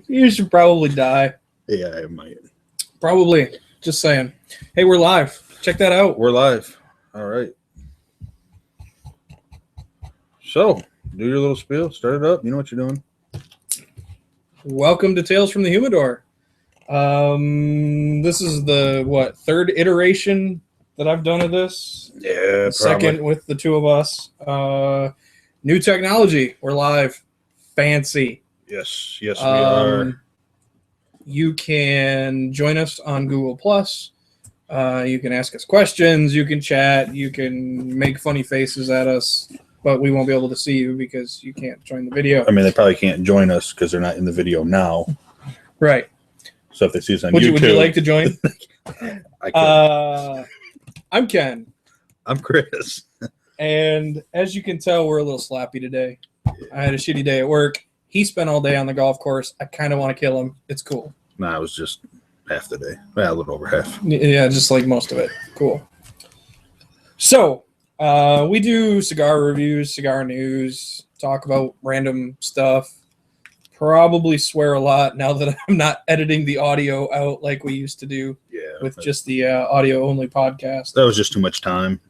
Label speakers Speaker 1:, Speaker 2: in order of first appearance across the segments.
Speaker 1: You should probably die.
Speaker 2: Yeah, I might.
Speaker 1: Probably. Just saying. Hey, we're live. Check that out.
Speaker 2: We're live. All right. So, do your little spiel. Start it up. You know what you're doing.
Speaker 1: Welcome to Tales from the Humidor. This is the, third iteration that I've done of this?
Speaker 2: Yeah,
Speaker 1: Second with the two of us. New technology. We're live. Fancy.
Speaker 2: Yes, we are.
Speaker 1: You can join us on Google+. You can ask us questions. You can chat. You can make funny faces at us. But we won't be able to see you because you can't join the video.
Speaker 2: I mean, they probably can't join us because they're not in the video now.
Speaker 1: Right.
Speaker 2: So if they see us on
Speaker 1: YouTube.
Speaker 2: YouTube.
Speaker 1: Would you like to join?
Speaker 2: I can.
Speaker 1: I'm Ken.
Speaker 2: I'm Chris.
Speaker 1: And as you can tell, we're a little slappy today. I had a shitty day at work. He spent all day on the golf course. I kind of want to kill him. It's cool.
Speaker 2: Nah, it was just half the day. Well, a little over half.
Speaker 1: Yeah, just like most of it. Cool. So, we do cigar reviews, cigar news, talk about random stuff. Probably swear a lot now that I'm not editing the audio out like we used to do with just the audio-only podcast.
Speaker 2: That was just too much time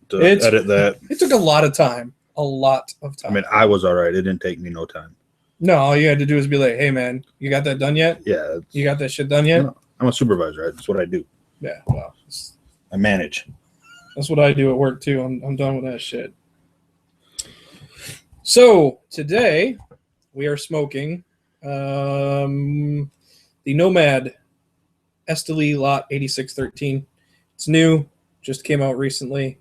Speaker 2: to edit that.
Speaker 1: It took a lot of time. A lot of time.
Speaker 2: I mean, I was all right. It didn't take me no time.
Speaker 1: No, all you had to do is be like, hey, man, you got that done yet?
Speaker 2: Yeah.
Speaker 1: You got that shit done yet?
Speaker 2: No, I'm a supervisor. Right? That's what I do.
Speaker 1: Yeah, well.
Speaker 2: I manage.
Speaker 1: That's what I do at work, too. I'm done with that shit. So, today, we are smoking the Nomad Esteli Lot 8613. It's new. Just came out recently.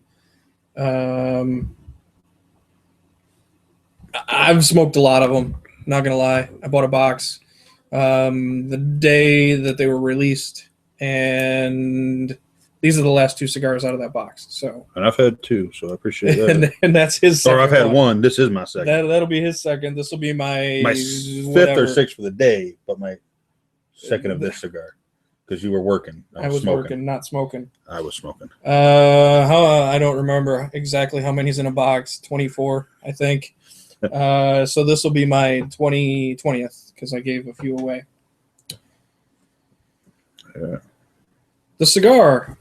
Speaker 1: I've smoked a lot of them. Not going to lie. I bought a box the day that they were released. And these are the last two cigars out of that box. So,
Speaker 2: and I've had two, so I appreciate that.
Speaker 1: and that's his second.
Speaker 2: Or I've had one. This is my second.
Speaker 1: That'll be his second. This will be my
Speaker 2: fifth or sixth for the day, but my second of this cigar. Because you were working.
Speaker 1: I was working, not smoking.
Speaker 2: I was smoking.
Speaker 1: I don't remember exactly how many's in a box. 24, I think. So this will be my 20th because I gave a few away.
Speaker 2: Yeah.
Speaker 1: The cigar.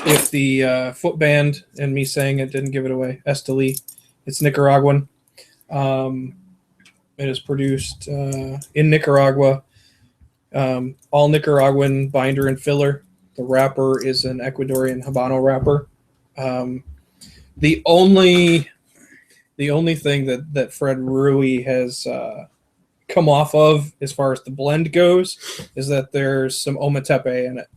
Speaker 1: If the foot band and me saying it didn't give it away, Esteli. It's Nicaraguan. It is produced in Nicaragua. All Nicaraguan binder and filler. The wrapper is an Ecuadorian Habano wrapper. The only thing that Fred Rui has come off of as far as the blend goes is that there's some Ometepe in it.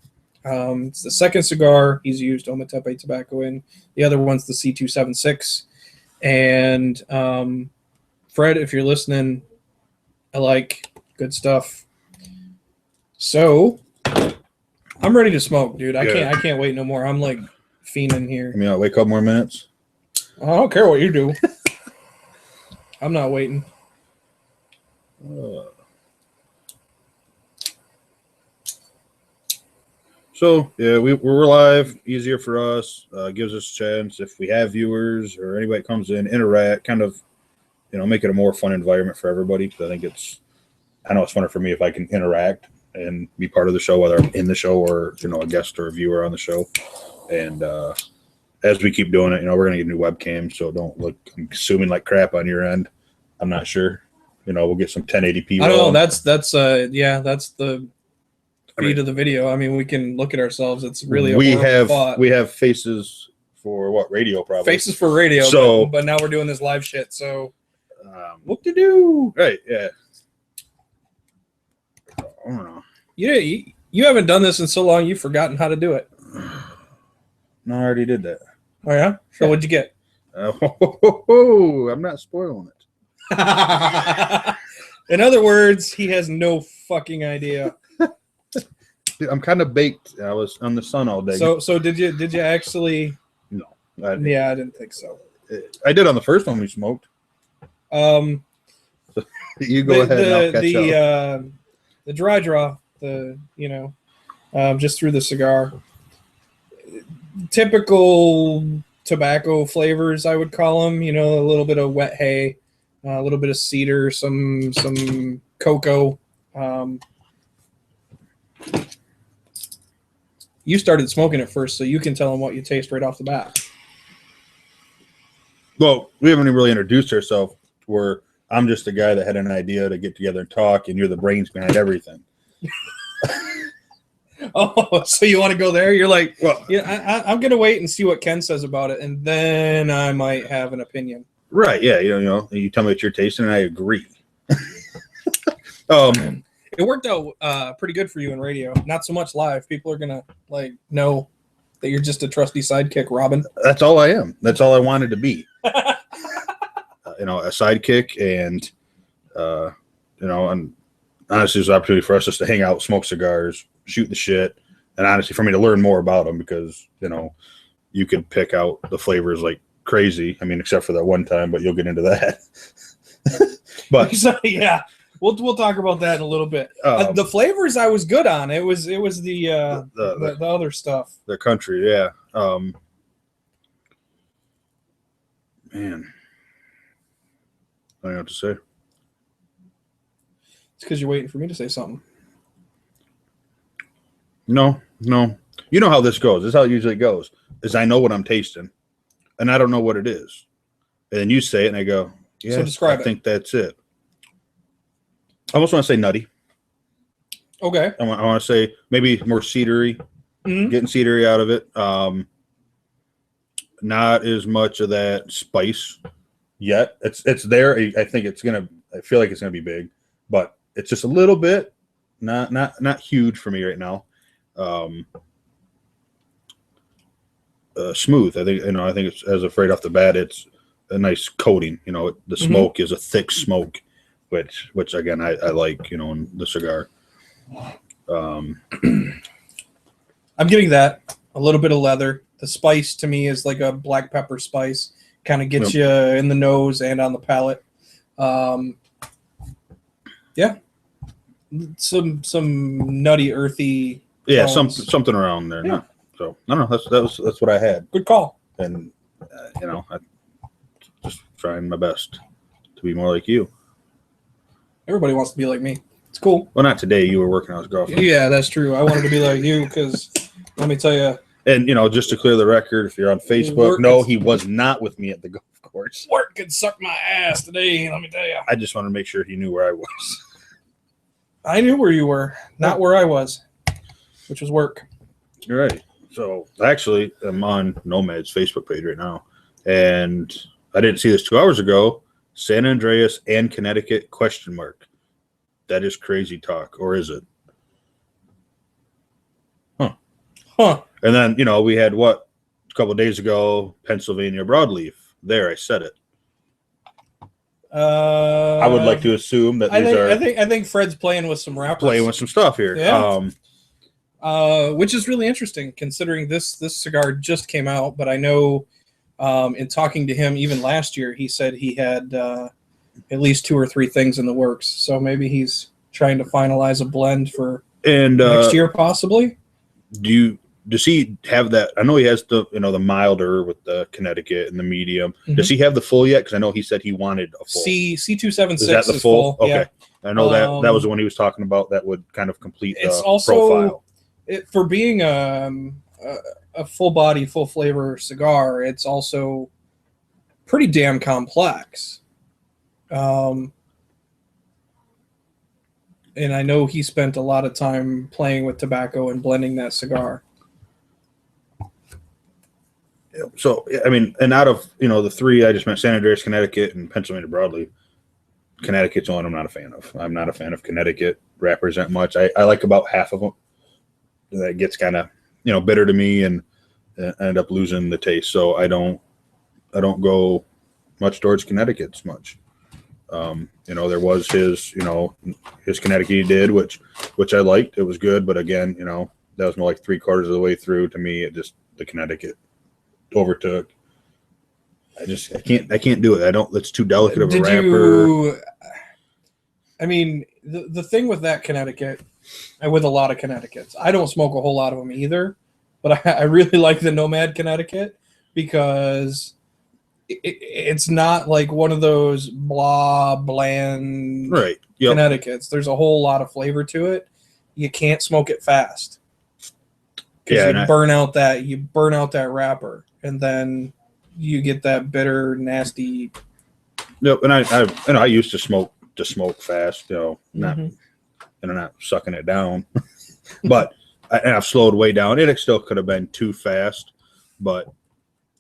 Speaker 1: It's the second cigar he's used Ometepe tobacco in. The other one's the C276. And Fred, if you're listening, I like good stuff. So I'm ready to smoke, dude. I can't wait no more. I'm like fiending here.
Speaker 2: I mean, I'll wait a couple more minutes.
Speaker 1: I don't care what you do. I'm not waiting.
Speaker 2: So yeah, we're live. Easier for us. Gives us a chance if we have viewers or anybody comes in, interact. Kind of, make it a more fun environment for everybody. Because I know it's funner for me if I can interact and be part of the show, whether I'm in the show or a guest or a viewer on the show. And as we keep doing it, we're gonna get a new webcam, so don't look. I'm assuming like crap on your end. I'm not sure. We'll get some 1080p.
Speaker 1: I don't know. That's the feed of the video. I mean, we can look at ourselves. It's really
Speaker 2: we have faces for what radio probably
Speaker 1: faces for radio.
Speaker 2: So,
Speaker 1: but now we're doing this live shit. So what to do?
Speaker 2: Right? Yeah. I don't know.
Speaker 1: You haven't done this in so long. You've forgotten how to do it.
Speaker 2: No, I already did that.
Speaker 1: Oh yeah. So what'd you get?
Speaker 2: I'm not spoiling it.
Speaker 1: In other words, he has no fucking idea.
Speaker 2: Dude, I'm kind of baked. I was on the sun all day.
Speaker 1: So did you actually?
Speaker 2: No.
Speaker 1: I didn't think so.
Speaker 2: I did on the first one we smoked. You go ahead and I'll catch up.
Speaker 1: The dry draw, just through the cigar. Typical tobacco flavors, I would call them. You know, a little bit of wet hay, a little bit of cedar, some cocoa. You started smoking it first, so you can tell them what you taste right off the bat.
Speaker 2: Well, we haven't even really introduced ourselves. Where I'm just a guy that had an idea to get together and talk, and you're the brains behind everything.
Speaker 1: Oh, so you want to go there? You're like, well, yeah, I'm going to wait and see what Ken says about it, and then I might have an opinion.
Speaker 2: Right, yeah. You know, you tell me what you're tasting, and I agree.
Speaker 1: It worked out pretty good for you in radio. Not so much live. People are going to, like, know that you're just a trusty sidekick, Robin.
Speaker 2: That's all I am. That's all I wanted to be. You know, a sidekick, and, you know, and honestly, it was an opportunity for us just to hang out, smoke cigars, shoot the shit, and honestly, for me to learn more about them because, you know, you could pick out the flavors like crazy. I mean, except for that one time, but you'll get into that. But
Speaker 1: so, yeah, we'll talk about that in a little bit. The flavors I was good on. It was the other stuff.
Speaker 2: The country, yeah. Man, I don't know what to say.
Speaker 1: It's because you're waiting for me to say something.
Speaker 2: No. You know how this goes. This is how it usually goes. Is I know what I'm tasting, and I don't know what it is. And then you say it, and I go, yeah,
Speaker 1: so describe
Speaker 2: I think that's it. I almost want to say nutty.
Speaker 1: Okay.
Speaker 2: I want to say maybe more cedary, getting cedary out of it. Not as much of that spice yet. It's there. I think it's gonna. I feel like it's gonna be big, but it's just a little bit. Not huge for me right now. Smooth. I think it's as of right off the bat. It's a nice coating. You know, the smoke is a thick smoke, which again I like. You know, in the cigar.
Speaker 1: I'm getting that a little bit of leather. The spice to me is like a black pepper spice. Kind of gets you in the nose and on the palate. Yeah, some nutty, earthy.
Speaker 2: Yeah,
Speaker 1: tones.
Speaker 2: something around there. Yeah. So I don't know. That's what I had.
Speaker 1: Good call.
Speaker 2: And you know, I just trying my best to be more like you.
Speaker 1: Everybody wants to be like me. It's cool.
Speaker 2: Well, not today. You were working on his girlfriend.
Speaker 1: Yeah, that's true. I wanted to be like you because let me tell you.
Speaker 2: And you know, just to clear the record, if you're on Facebook, no, he was not with me at the golf course.
Speaker 1: Work could suck my ass today. Let me tell you.
Speaker 2: I just wanted to make sure he knew where I was.
Speaker 1: I knew where you were, not where I was, which was work.
Speaker 2: You're right. So actually, I'm on Nomad's Facebook page right now, and I didn't see this 2 hours ago. San Andreas and Connecticut ? That is crazy talk, or is it?
Speaker 1: Huh.
Speaker 2: And then, you know, we had a couple of days ago, Pennsylvania broadleaf. There, I said it. I would like to assume that
Speaker 1: I think Fred's playing with some rappers.
Speaker 2: Playing with some stuff here.
Speaker 1: Yeah. Which is really interesting considering this cigar just came out, but I know in talking to him even last year, he said he had at least 2 or 3 things in the works. So maybe he's trying to finalize a blend for next year, possibly.
Speaker 2: Does he have that? I know he has the milder with the Connecticut and the medium. Mm-hmm. Does he have the full yet? Because I know he said he wanted a full.
Speaker 1: C276
Speaker 2: is that the full? Okay,
Speaker 1: yeah.
Speaker 2: I know that was the one he was talking about. That would kind of complete the
Speaker 1: also,
Speaker 2: profile.
Speaker 1: For being a full body, full flavor cigar, it's also pretty damn complex. And I know he spent a lot of time playing with tobacco and blending that cigar.
Speaker 2: So, I mean, and out of, the 3 I just mentioned, San Andreas, Connecticut, and Pennsylvania broadleaf, Connecticut's one I'm not a fan of. I'm not a fan of Connecticut wrappers that much. I like about half of them. That gets kind of, bitter to me and end up losing the taste. So I don't go much towards Connecticut's much. There was his Connecticut he did, which I liked. It was good, but again, that was more like 3/4 of the way through. To me, the Connecticut overtook. I can't do it. It's too delicate of a wrapper.
Speaker 1: The thing with that Connecticut, and with a lot of Connecticut's, I don't smoke a whole lot of them either, but I really like the Nomad Connecticut. because it's not like one of those bland
Speaker 2: Right. Yep.
Speaker 1: Connecticut's. There's a whole lot of flavor to it. You can't smoke it fast because
Speaker 2: Yeah,
Speaker 1: you burn out that wrapper, and then you get that bitter, nasty.
Speaker 2: Yep. And I used to smoke fast, not
Speaker 1: Mhm.
Speaker 2: and I'm not sucking it down, but I've slowed way down. It still could have been too fast, but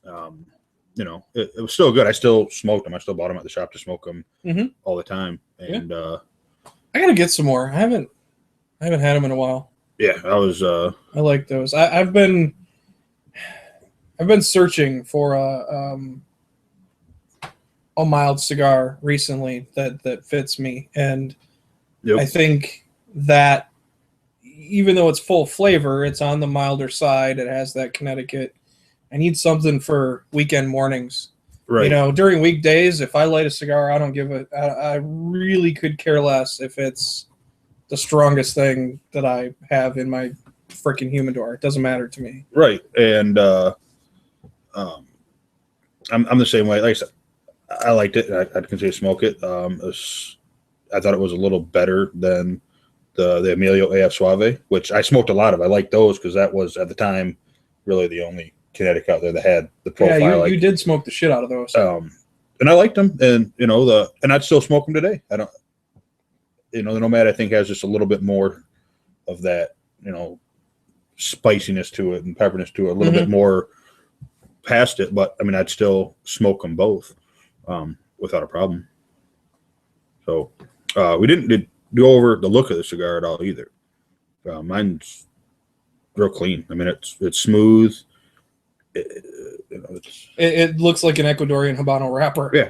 Speaker 2: it was still good. I still smoked them. I still bought them at the shop to smoke them all the time. And
Speaker 1: I gotta get some more. I haven't had them in a while.
Speaker 2: yeah, I was.
Speaker 1: I like those. I've been searching for a mild cigar recently that fits me, and
Speaker 2: Yep.
Speaker 1: I think that even though it's full flavor, it's on the milder side. It has that Connecticut. I need something for weekend mornings.
Speaker 2: Right.
Speaker 1: During weekdays, if I light a cigar, I don't give a. I really could care less if it's the strongest thing that I have in my freaking humidor. It doesn't matter to me.
Speaker 2: Right. And I'm the same way. Like I said, I liked it. I'd continue to smoke it. I thought it was a little better than the Emilio AF Suave, which I smoked a lot of. I liked those because that was at the time really the only Connecticut out there that had the profile.
Speaker 1: Yeah, you did smoke the shit out of those.
Speaker 2: And I liked them, and and I'd still smoke them today. I don't, the Nomad I think has just a little bit more of that, spiciness to it and pepperness to it, a little bit more past it. But I mean, I'd still smoke them both without a problem. So we didn't go over the look of the cigar at all either. Mine's real clean. I mean, it's smooth.
Speaker 1: It looks like an Ecuadorian Habano wrapper.
Speaker 2: Yeah,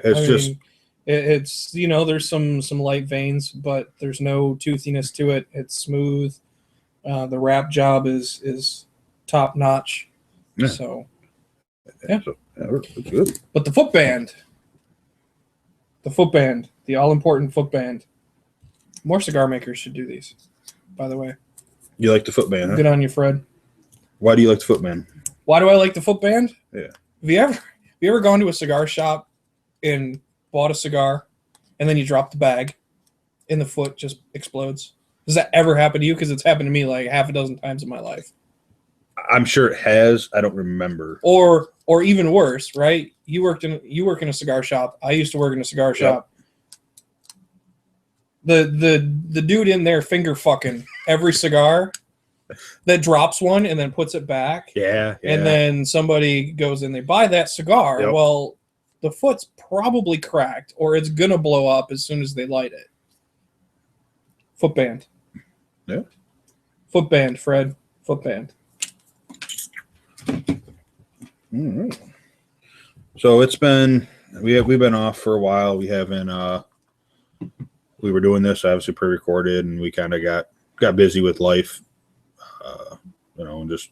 Speaker 2: it's
Speaker 1: there's some light veins, but there's no toothiness to it. It's smooth. The wrap job is top notch.
Speaker 2: Yeah.
Speaker 1: So
Speaker 2: it's good.
Speaker 1: But the footband, the all important footband. More cigar makers should do these, by the way.
Speaker 2: You like the footband, huh?
Speaker 1: Good on you, Fred.
Speaker 2: Why do you like the footband?
Speaker 1: Why do I like the footband?
Speaker 2: Yeah.
Speaker 1: Have you ever gone to a cigar shop and bought a cigar, and then you drop the bag, and the foot just explodes? Does that ever happen to you? Because it's happened to me like half a dozen times in my life.
Speaker 2: I'm sure it has. I don't remember.
Speaker 1: Or even worse, right? You work in a cigar shop. I used to work in a cigar shop. The dude in there finger fucking every cigar that drops one and then puts it back.
Speaker 2: Yeah.
Speaker 1: And then somebody goes and they buy that cigar.
Speaker 2: Yep.
Speaker 1: Well, the foot's probably cracked or it's gonna blow up as soon as they light it. Footband.
Speaker 2: Yeah.
Speaker 1: Footband, Fred. Footband.
Speaker 2: Mm-hmm. So it's been we've been off for a while. We haven't we were doing this obviously pre-recorded, and we kind of got busy with life, and just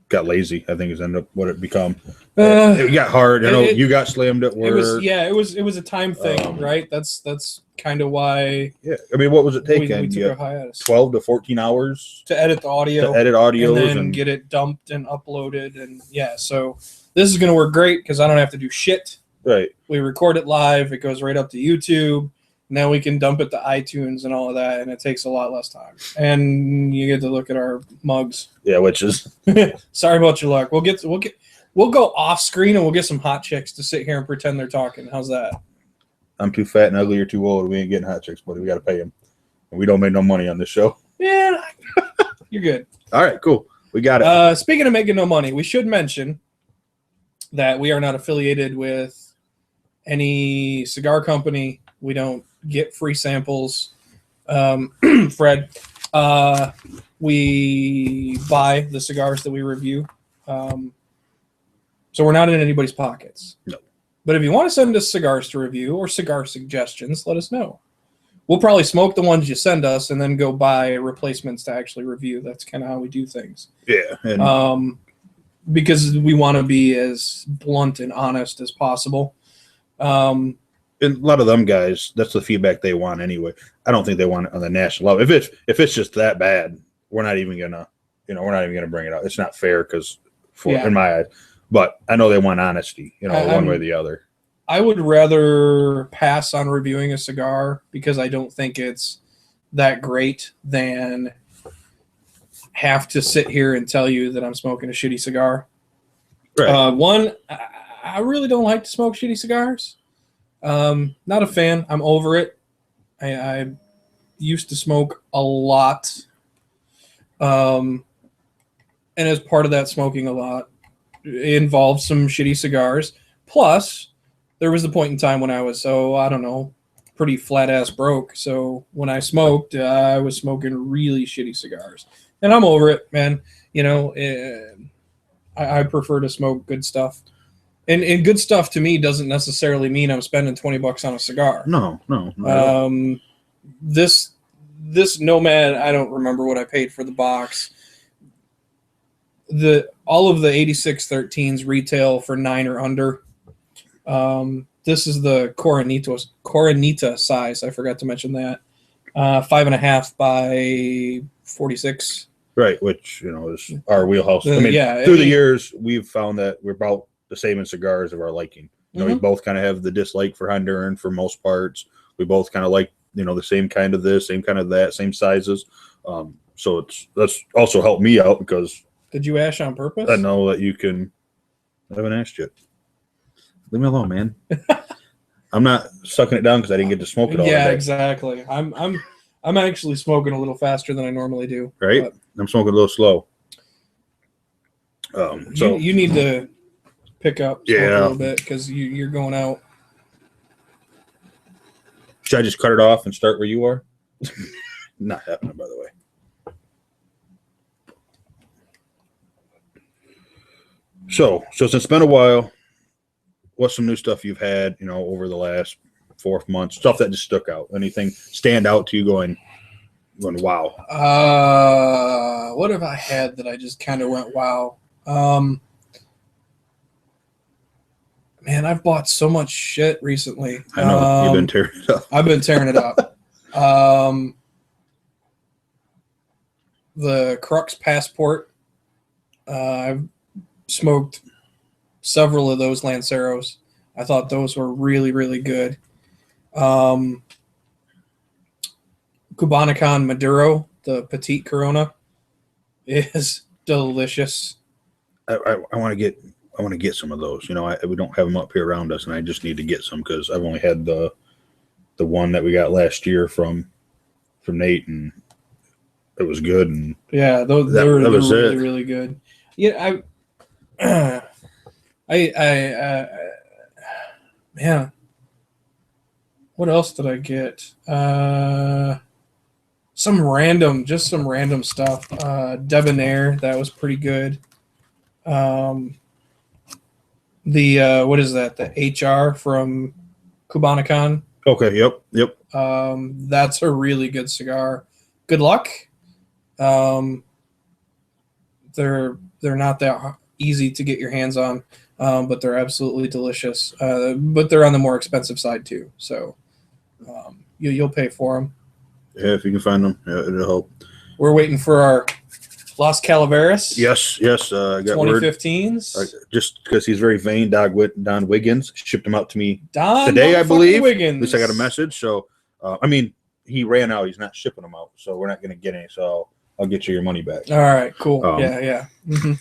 Speaker 2: got lazy. I think is ended up what it become. It got hard. I know you got slammed at work.
Speaker 1: It was a time thing, right? That's kind of why.
Speaker 2: Yeah, I mean, what was it taking?
Speaker 1: We took a hiatus.
Speaker 2: 12 to 14 hours
Speaker 1: to edit the audio,
Speaker 2: audios,
Speaker 1: and then get it dumped and uploaded, and so this is gonna work great because I don't have to do shit.
Speaker 2: Right.
Speaker 1: We record it live. It goes right up to YouTube. Now we can dump it to iTunes and all of that, and it takes a lot less time. And you get to look at our mugs.
Speaker 2: Yeah, which is
Speaker 1: sorry about your luck. We'll go off screen and we'll get some hot chicks to sit here and pretend they're talking. How's that?
Speaker 2: I'm too fat and ugly. You're too old. We ain't getting hot chicks, buddy. We got to pay them. And we don't make no money on this show.
Speaker 1: Yeah, you're good.
Speaker 2: All right, cool. We got it.
Speaker 1: Speaking of making no money, we should mention that we are not affiliated with any cigar company. We don't get free samples. Fred, we buy the cigars that we review. So we're not in anybody's pockets.
Speaker 2: No.
Speaker 1: But if you want to send us cigars to review or cigar suggestions, let us know. We'll probably smoke the ones you send us and then go buy replacements to actually review. That's kind of how we do things.
Speaker 2: Yeah. And
Speaker 1: because we want to be as blunt and honest as possible.
Speaker 2: And a lot of them guys, that's the feedback they want anyway. I don't think they want it on the national level. If it's just that bad, we're not even gonna bring it up. It's not fair because in my eyes, But I know they want honesty, one way or the other.
Speaker 1: I would rather pass on reviewing a cigar because I don't think it's that great than have to sit here and tell you that I'm smoking a shitty cigar.
Speaker 2: Right.
Speaker 1: One, I really don't like to smoke shitty cigars. Not a fan. I'm over it. I used to smoke a lot. And as part of that smoking a lot, it involved some shitty cigars. Plus, there was a point in time when I was, pretty flat ass broke. So when I smoked, I was smoking really shitty cigars. And I'm over it, man. I prefer to smoke good stuff. And good stuff to me doesn't necessarily mean I'm spending $20 on a cigar.
Speaker 2: No.
Speaker 1: This Nomad, I don't remember what I paid for the box. All of the 8613s retail for $9 or under. This is the Coronita size. I forgot to mention that. 5.5 by 46.
Speaker 2: Right, which is our wheelhouse. Through the years, we've found that we're about the same in cigars of our liking. We both kind of have the dislike for Honduran for most parts. We both kind of like the same kind of this, same kind of that, same sizes. So that's also helped me out because.
Speaker 1: Did you ash on purpose?
Speaker 2: I know that you can. I haven't asked yet. Leave me alone, man. I'm not sucking it down because I didn't get to smoke it all.
Speaker 1: Yeah, exactly. I'm actually smoking a little faster than I normally do.
Speaker 2: Right. But I'm smoking a little slow. So
Speaker 1: you need to pick up a little bit because you're going out.
Speaker 2: Should I just cut it off and start where you are? Not happening, by the way. So since it's been a while, what's some new stuff you've had, over the last 4 months? Stuff that just stuck out. Anything stand out to you going wow?
Speaker 1: What have I had that I just kind of went wow? Man, I've bought so much shit recently.
Speaker 2: I know you've been tearing it up.
Speaker 1: I've been tearing it up. The Crux Passport. I've smoked several of those Lanceros. I thought those were really, really good. Cubanicon Maduro, the Petite Corona, is delicious.
Speaker 2: I want to get some of those. We don't have them up here around us, and I just need to get some because I've only had the one that we got last year from Nate, and it was good. And
Speaker 1: yeah, they were really, really good. Yeah, man, what else did I get? Some random stuff. Debonair, that was pretty good. What is that? The HR from Cubanicon.
Speaker 2: Okay. Yep.
Speaker 1: That's a really good cigar. Good luck. They're not that easy to get your hands on, but they're absolutely delicious. But they're on the more expensive side too, so you'll pay for them.
Speaker 2: Yeah, if you can find them, it'll help.
Speaker 1: We're waiting for our Las Calaveras.
Speaker 2: Yes. I got
Speaker 1: 2015s.
Speaker 2: Just because he's very vain, Don Wiggins shipped them out to me today, I believe.
Speaker 1: Wiggins.
Speaker 2: At least I got a message. So, he ran out. He's not shipping them out, so we're not going to get any. So I'll get you your money back.
Speaker 1: All right, cool. Yeah. Mm-hmm.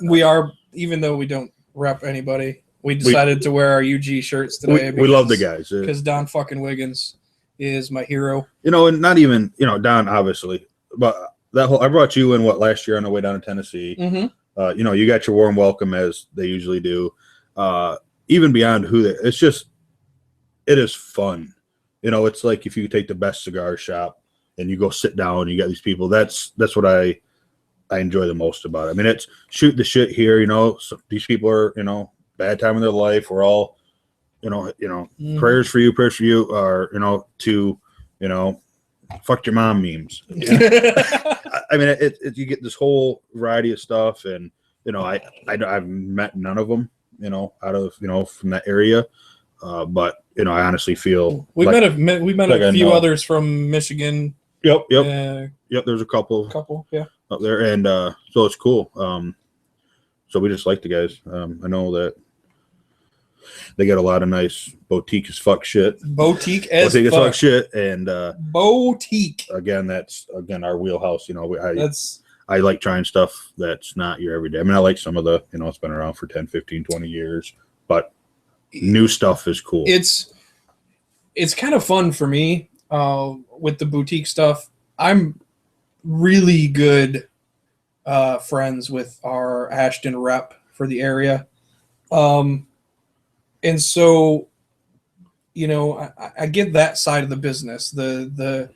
Speaker 1: We are, even though we don't rep anybody, we decided to wear our UG shirts today.
Speaker 2: We love the guys
Speaker 1: because Don fucking Wiggins is my hero.
Speaker 2: And not even Don obviously, but I brought you in last year on the way down to Tennessee.
Speaker 1: Mm-hmm.
Speaker 2: You got your warm welcome as they usually do. Even beyond it is fun. It's like if you take the best cigar shop and you go sit down, you got these people. That's what I enjoy the most about it. It's shoot the shit here. So these people are bad time in their life. We're all
Speaker 1: Mm-hmm.
Speaker 2: prayers for you, or fuck your mom memes. You get this whole variety of stuff, and I've met none of them out of from that area, but I honestly feel
Speaker 1: we met a few others from Michigan.
Speaker 2: Yep. There's a couple.
Speaker 1: Yeah.
Speaker 2: up there, and so it's cool. So we just like the guys. I know that they got a lot of nice boutique as fuck shit.
Speaker 1: Boutique as
Speaker 2: fuck shit, and
Speaker 1: boutique.
Speaker 2: That's our wheelhouse. You know, I like trying stuff that's not your everyday. I mean, I like some of the, you know, it's been around for 10, 15, 20 years, but new stuff is cool.
Speaker 1: It's kind of fun for me with the boutique stuff. I'm really good friends with our Ashton rep for the area. And so, you know, I get that side of the business. The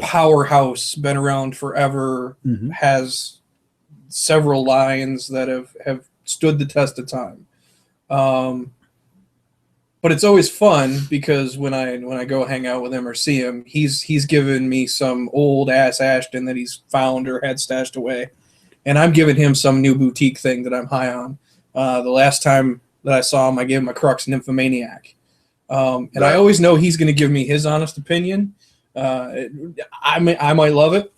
Speaker 1: powerhouse, been around forever, has several lines that have stood the test of time. But it's always fun because when I go hang out with him or see him, he's given me some old ass Ashton that he's found or had stashed away, and I'm giving him some new boutique thing that I'm high on. The last time that I saw him, I gave him a Crux Nymphomaniac, and I always know he's going to give me his honest opinion. I might love it,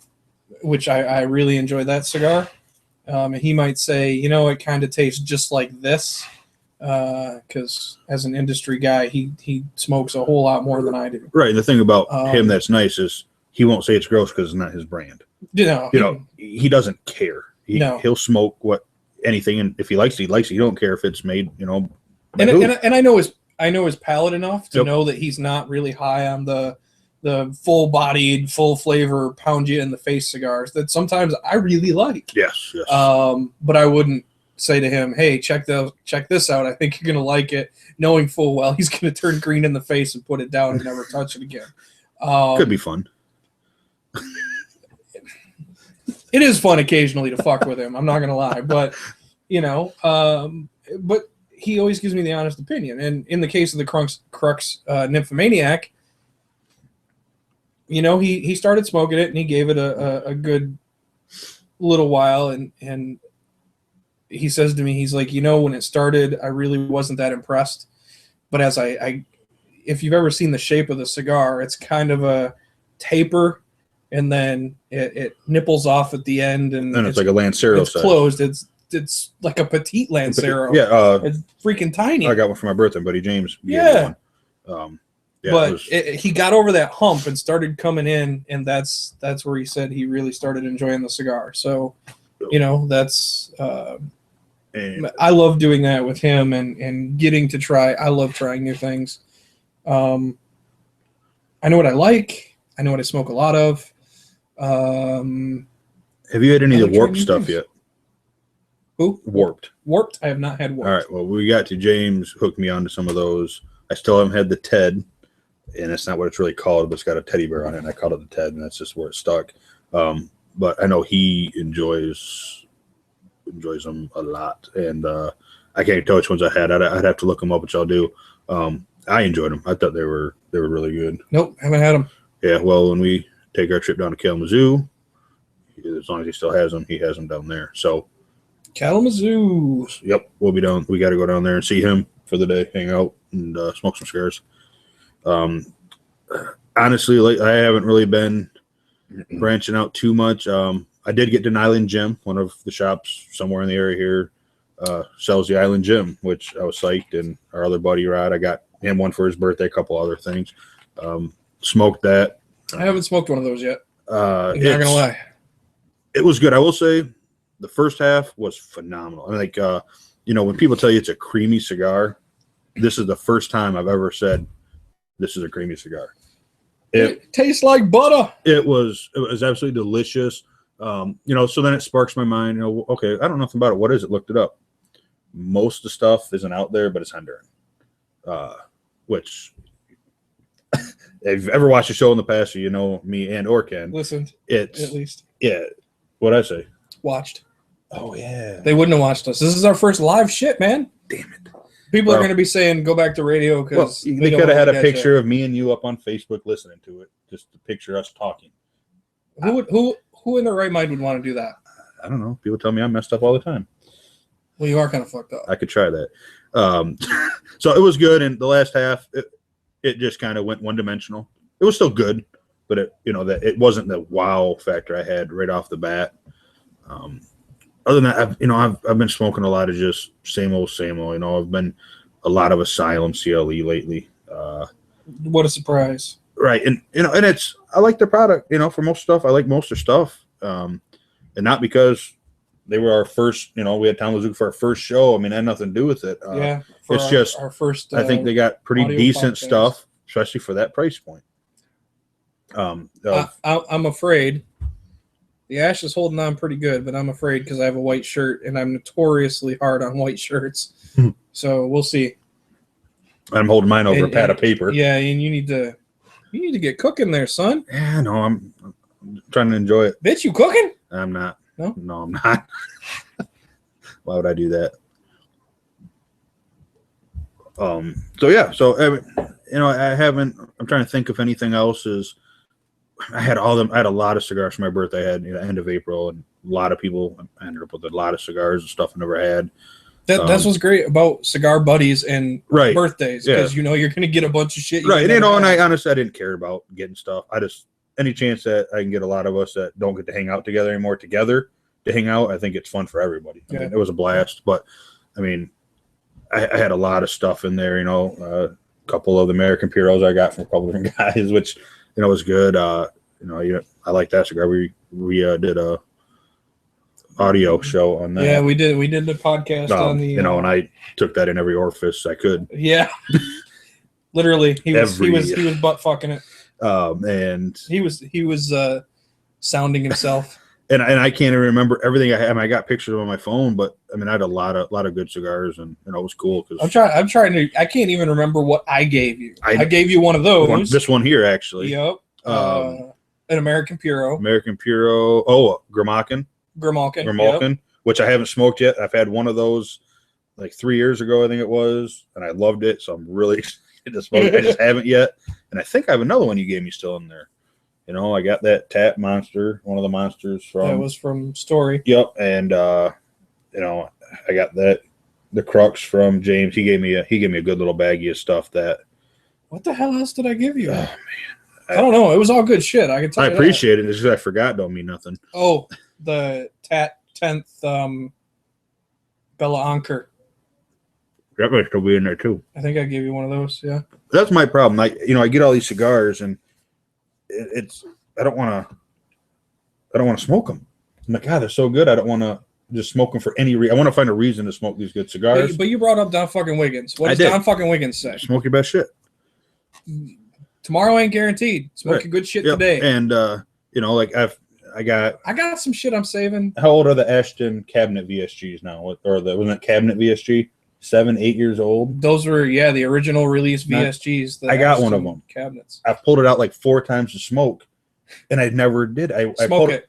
Speaker 1: which I really enjoy that cigar. And he might say, you know, it kind of tastes just like this. Because as an industry guy, he smokes a whole lot more than I do.
Speaker 2: Right. And the thing about him that's nice is he won't say it's gross because it's not his brand.
Speaker 1: You know,
Speaker 2: he doesn't care. He'll smoke anything, and if he likes it, he likes it. He don't care if it's made, you know.
Speaker 1: And I know his palate enough to know that he's not really high on the full-bodied, full-flavor, pound you in the face cigars that sometimes I really like.
Speaker 2: Yes.
Speaker 1: But I wouldn't say to him, hey, check this out. I think you're going to like it, knowing full well he's going to turn green in the face and put it down and never touch it again.
Speaker 2: Could be fun.
Speaker 1: It is fun occasionally to fuck with him. I'm not going to lie. But, you know, but he always gives me the honest opinion. And in the case of the Crux Nymphomaniac, you know, he started smoking it and he gave it a good little while. And he says to me, he's like, you know, when it started, I really wasn't that impressed. But as if you've ever seen the shape of the cigar, it's kind of a taper, and then it nipples off at the end, and
Speaker 2: it's like a Lancero.
Speaker 1: It's closed. It's like a petite Lancero.
Speaker 2: Yeah,
Speaker 1: it's freaking tiny.
Speaker 2: I got one for my birthday. Buddy James.
Speaker 1: Yeah.
Speaker 2: One.
Speaker 1: But he got over that hump and started coming in, and that's where he said he really started enjoying the cigar. So, you know, that's. I love doing that with him and getting to try. I love trying new things. I know what I like. I know what I smoke a lot of.
Speaker 2: Have you had any of the warped stuff yet?
Speaker 1: Who?
Speaker 2: Warped.
Speaker 1: Warped? I have not had warped.
Speaker 2: All right. Well, we got to James hooked me onto some of those. I still haven't had the Ted, and it's not what it's really called, but it's got a teddy bear on it, and I called it the Ted, and that's just where it stuck. But I know he enjoys them a lot, and I can't tell which ones I had. I'd have to look them up, which I'll do. I enjoyed them. I thought they were really good.
Speaker 1: Nope, haven't had them.
Speaker 2: Yeah, well, when we take our trip down to Kalamazoo, as long as he still has them, he has them down there. So
Speaker 1: Kalamazoo.
Speaker 2: Yep, we'll be down. We got to go down there and see him for the day, hang out, and smoke some cigars. Honestly, like, I haven't really been branching out too much. I did get to an Island Gym. One of the shops somewhere in the area here sells the Island Gym, which I was psyched. And our other buddy Rod, I got him one for his birthday, a couple other things. Smoked that.
Speaker 1: I haven't smoked one of those yet. I'm not gonna lie.
Speaker 2: It was good. I will say the first half was phenomenal. And like you know, when people tell you it's a creamy cigar, this is the first time I've ever said this is a creamy cigar.
Speaker 1: It tastes like butter.
Speaker 2: It was absolutely delicious. You know, so then it sparks my mind. You know, okay, I don't know nothing about it. What is it? Looked it up. Most of the stuff isn't out there, but it's Honduran. Which, if you've ever watched a show in the past, you know me and or Ken.
Speaker 1: Listened.
Speaker 2: It's
Speaker 1: at least.
Speaker 2: Yeah. What'd I say?
Speaker 1: Watched.
Speaker 2: Oh yeah.
Speaker 1: They wouldn't have watched us. This is our first live shit, man.
Speaker 2: Damn it.
Speaker 1: People are going to be saying, "Go back to radio," because
Speaker 2: they could have had a picture of me and you up on Facebook listening to it, just to picture us talking.
Speaker 1: Who in their right mind would want to do that?
Speaker 2: I don't know. People tell me I'm messed up all the time.
Speaker 1: Well, you are kind of fucked up.
Speaker 2: I could try that. So it was good, and the last half, it just kind of went one-dimensional. It was still good, but that it wasn't the wow factor I had right off the bat. Other than that, I've been smoking a lot of just same old. I've been a lot of Asylum CLE lately.
Speaker 1: What a surprise!
Speaker 2: Right, and I like the product. For most stuff, I like most of their stuff, and not because they were our first. We had Tom Lazuka for our first show. I mean, it had nothing to do with it. It's just
Speaker 1: our first.
Speaker 2: I think they got pretty decent stuff, especially for that price point.
Speaker 1: I'm afraid the Ash is holding on pretty good, but I'm afraid because I have a white shirt and I'm notoriously hard on white shirts. So we'll see.
Speaker 2: I'm holding mine over a pad of paper.
Speaker 1: Yeah, and you need to get cooking there, son.
Speaker 2: Yeah, no, I'm trying to enjoy it.
Speaker 1: Bitch, you cooking?
Speaker 2: I'm not.
Speaker 1: No,
Speaker 2: I'm not. Why would I do that? I haven't. I'm trying to think if anything else is. I had a lot of cigars for my birthday. I had end of April, and a lot of people. I ended up with a lot of cigars and stuff I never had.
Speaker 1: That's what's great about cigar buddies and birthdays, because you're going to get a bunch of shit.
Speaker 2: Right, and I honestly I didn't care about getting stuff. I just any chance that I can get a lot of us that don't get to hang out together anymore together to hang out. I think it's fun for everybody. I mean, it was a blast, but I mean, I had a lot of stuff in there. A couple of the American Puros I got from a couple of different guys, which was good. I like that cigar. We did a audio show on that.
Speaker 1: Yeah, we did the podcast on the
Speaker 2: and I took that in every orifice I could.
Speaker 1: Yeah. Literally, he was butt fucking it.
Speaker 2: And
Speaker 1: he was sounding himself.
Speaker 2: And I can't even remember everything I had. I got pictures on my phone, but I mean I had a lot of good cigars, and it was cool because
Speaker 1: I'm trying to. I can't even remember what I gave you. I gave you one of those.
Speaker 2: This one here, actually.
Speaker 1: Yep. An American Puro.
Speaker 2: Oh, Grimalkin.
Speaker 1: Yep.
Speaker 2: Which I haven't smoked yet. I've had one of those like 3 years ago, I think it was, and I loved it. So I'm really excited to smoke it. I just haven't yet, and I think I have another one you gave me still in there. I got that Tap Monster, one of the monsters from.
Speaker 1: That was from Story.
Speaker 2: Yep, and I got the Crux from James. He gave me a good little baggie of stuff.
Speaker 1: What the hell else did I give you?
Speaker 2: Oh man,
Speaker 1: I don't know. It was all good shit. I can tell you.
Speaker 2: I appreciate it. It's just I forgot. Don't mean nothing.
Speaker 1: Oh, the 10th Bella Anker.
Speaker 2: That might still be in there too.
Speaker 1: I think I gave you one of those. Yeah.
Speaker 2: That's my problem. I get all these cigars and. I don't want to smoke them. I'm like, God, they're so good. I don't want to just smoke them for any reason. I want to find a reason to smoke these good cigars.
Speaker 1: But you brought up Don fucking Wiggins. What does Don fucking Wiggins say?
Speaker 2: Smoke your best shit.
Speaker 1: Tomorrow ain't guaranteened. Smoke your good shit today.
Speaker 2: And I got
Speaker 1: some shit I'm saving.
Speaker 2: How old are the Ashton Cabinet VSGs now? Or wasn't it Cabinet VSG? 7, 8 years old.
Speaker 1: Those were the original release VSGs.
Speaker 2: I got one of them.
Speaker 1: Cabinets.
Speaker 2: I pulled it out like 4 times to smoke, and I never did. I pulled it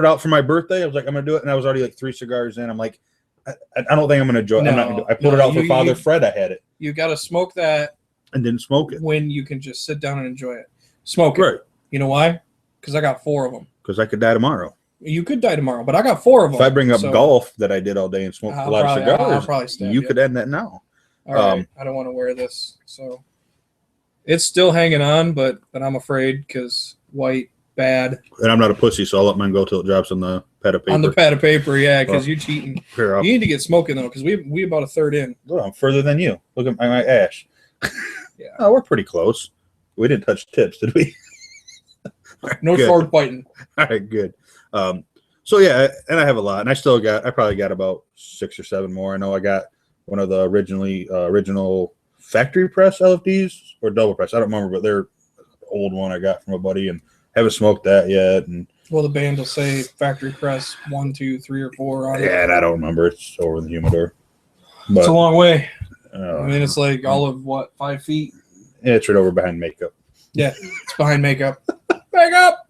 Speaker 2: out for my birthday. I was like, I'm gonna do it, and I was already like 3 cigars in. I'm like, I don't think I'm gonna enjoy it. I pulled it out for Father Fred. I had it.
Speaker 1: You got to smoke that
Speaker 2: and didn't smoke it
Speaker 1: when you can just sit down and enjoy it. Smoke it.
Speaker 2: Right.
Speaker 1: You know why? Because I got 4 of them.
Speaker 2: Because I could die tomorrow.
Speaker 1: You could die tomorrow, but I got 4 of them.
Speaker 2: If I bring up golf that I did all day and smoked a lot of cigars,
Speaker 1: I'll probably stab
Speaker 2: you could end that now.
Speaker 1: All right, I don't want to wear this, so it's still hanging on, but I'm afraid because white bad.
Speaker 2: And I'm not a pussy, so I'll let mine go till it drops on the pad of paper.
Speaker 1: On the pad of paper, yeah, because you're cheating. You need to get smoking though, because we about a third in.
Speaker 2: Well, I'm further than you. Look at my ash.
Speaker 1: Yeah,
Speaker 2: oh, we're pretty close. We didn't touch tips, did we?
Speaker 1: No sword fighting.
Speaker 2: All right, good. So yeah, and I have a lot, and I probably got about 6 or 7 more. I know I got one of the original factory press LFDs or double press. I don't remember, but they're old one I got from a buddy, and haven't smoked that yet. And
Speaker 1: the band will say factory press 1, 2, 3, or 4 on it.
Speaker 2: Yeah, and I don't remember. It's over in the humidor. But,
Speaker 1: it's a long way. It's like all of 5 feet.
Speaker 2: Yeah, it's right over behind makeup.
Speaker 1: Yeah, it's behind makeup. Makeup.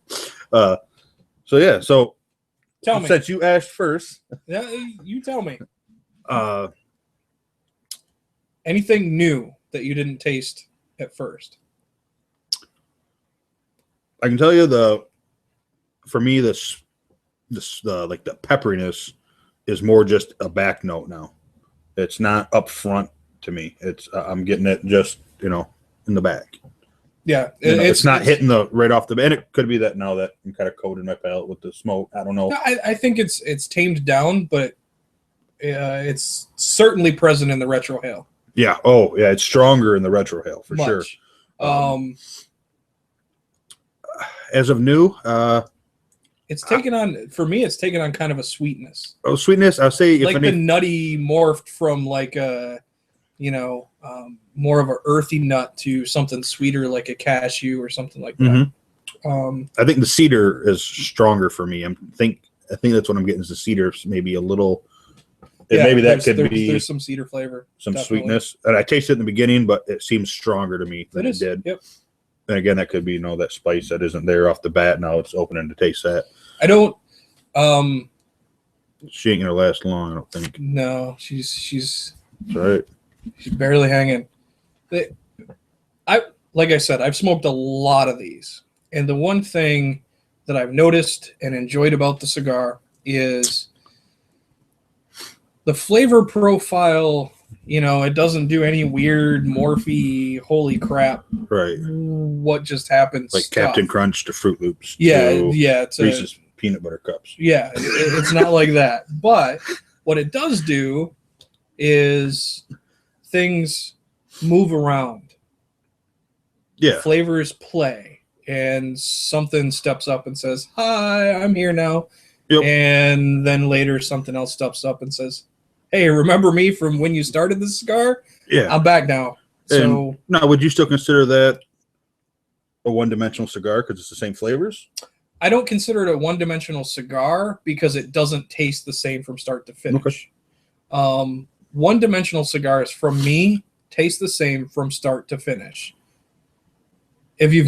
Speaker 2: So yeah,
Speaker 1: tell me.
Speaker 2: Since you asked first.
Speaker 1: Yeah, you tell me.
Speaker 2: Anything
Speaker 1: new that you didn't taste at first?
Speaker 2: I can tell you for me the pepperiness is more just a back note now. It's not up front to me. It's I'm getting it just in the back.
Speaker 1: Yeah,
Speaker 2: it's not hitting the right off the bat. And it could be that now that I'm kind of coated my palate with the smoke. I don't know.
Speaker 1: I think it's tamed down, but it's certainly present in the retro hail.
Speaker 2: Yeah. Oh, yeah. It's stronger in the retro hail for
Speaker 1: Much.
Speaker 2: sure.
Speaker 1: As
Speaker 2: of new,
Speaker 1: it's taken on, for me, it's taken on kind of a sweetness.
Speaker 2: Oh, sweetness. I'll say
Speaker 1: like the nutty morphed from like a, more of an earthy nut to something sweeter like a cashew or something like that.
Speaker 2: I think the cedar is stronger for me. I think that's what I'm getting is the cedar, maybe a little. Maybe that could be.
Speaker 1: There's some cedar flavor,
Speaker 2: some sweetness, and I tasted it in the beginning, but it seems stronger to me than it did.
Speaker 1: Yep.
Speaker 2: And again, that could be that spice that isn't there off the bat. Now it's opening to taste that.
Speaker 1: I don't.
Speaker 2: She ain't gonna last long, I don't think.
Speaker 1: No, she's.
Speaker 2: That's right.
Speaker 1: She's barely hanging. Like I said, I've smoked a lot of these, and the one thing that I've noticed and enjoyed about the cigar is the flavor profile. It doesn't do any weird morphy, holy crap.
Speaker 2: Right.
Speaker 1: What just happened?
Speaker 2: Like stuff. Captain Crunch to Fruit Loops.
Speaker 1: Yeah.
Speaker 2: It's Reese's peanut butter cups.
Speaker 1: Yeah. It's not like that. But what it does do is things move around.
Speaker 2: Yeah.
Speaker 1: Flavors play. And something steps up and says, "Hi, I'm here now." Yep. And then later something else steps up and says, "Hey, remember me from when you started the cigar?
Speaker 2: Yeah.
Speaker 1: I'm back now." So
Speaker 2: and now, would you still consider that a one-dimensional cigar because it's the same flavors?
Speaker 1: I don't consider it a one-dimensional cigar because it doesn't taste the same from start to finish. Okay. One-dimensional cigars, from me, taste the same from start to finish. If you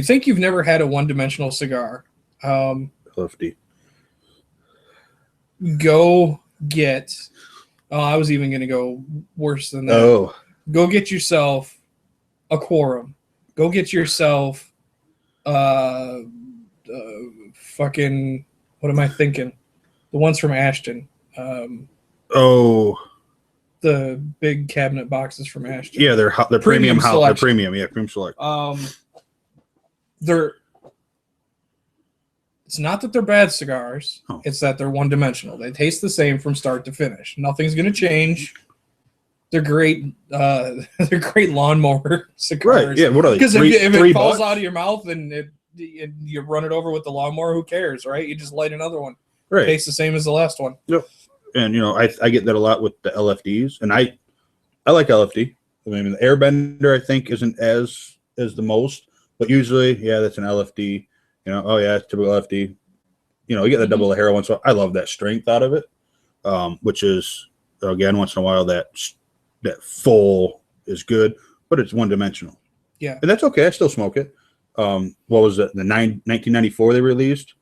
Speaker 1: think you've never had a one-dimensional cigar,
Speaker 2: LFD.
Speaker 1: Go get. I was even going to go worse than that.
Speaker 2: Oh.
Speaker 1: Go get yourself a Quorum. Go get yourself fucking, what am I thinking? The ones from Ashton. The big cabinet boxes from Ashton.
Speaker 2: Yeah, they're premium house. They're premium. Yeah, premium select.
Speaker 1: It's not that they're bad cigars. Oh. It's that they're one-dimensional. They taste the same from start to finish. Nothing's going to change. They're great. They're great lawnmower cigars.
Speaker 2: Right. Yeah. What are they?
Speaker 1: Because if it falls out of your mouth and you run it over with the lawnmower, who cares, right? You just light another one.
Speaker 2: Right.
Speaker 1: It tastes the same as the last one.
Speaker 2: Yep. And I get that a lot with the LFDs, and I like LFD. I mean, the Airbender I think isn't as the most, but usually, yeah, that's an LFD. Oh yeah, it's typical LFD. You get the double the heroin, so I love that strength out of it, which is again once in a while that full is good, but it's one dimensional.
Speaker 1: Yeah,
Speaker 2: and that's okay. I still smoke it. What was it? The 1994 they released.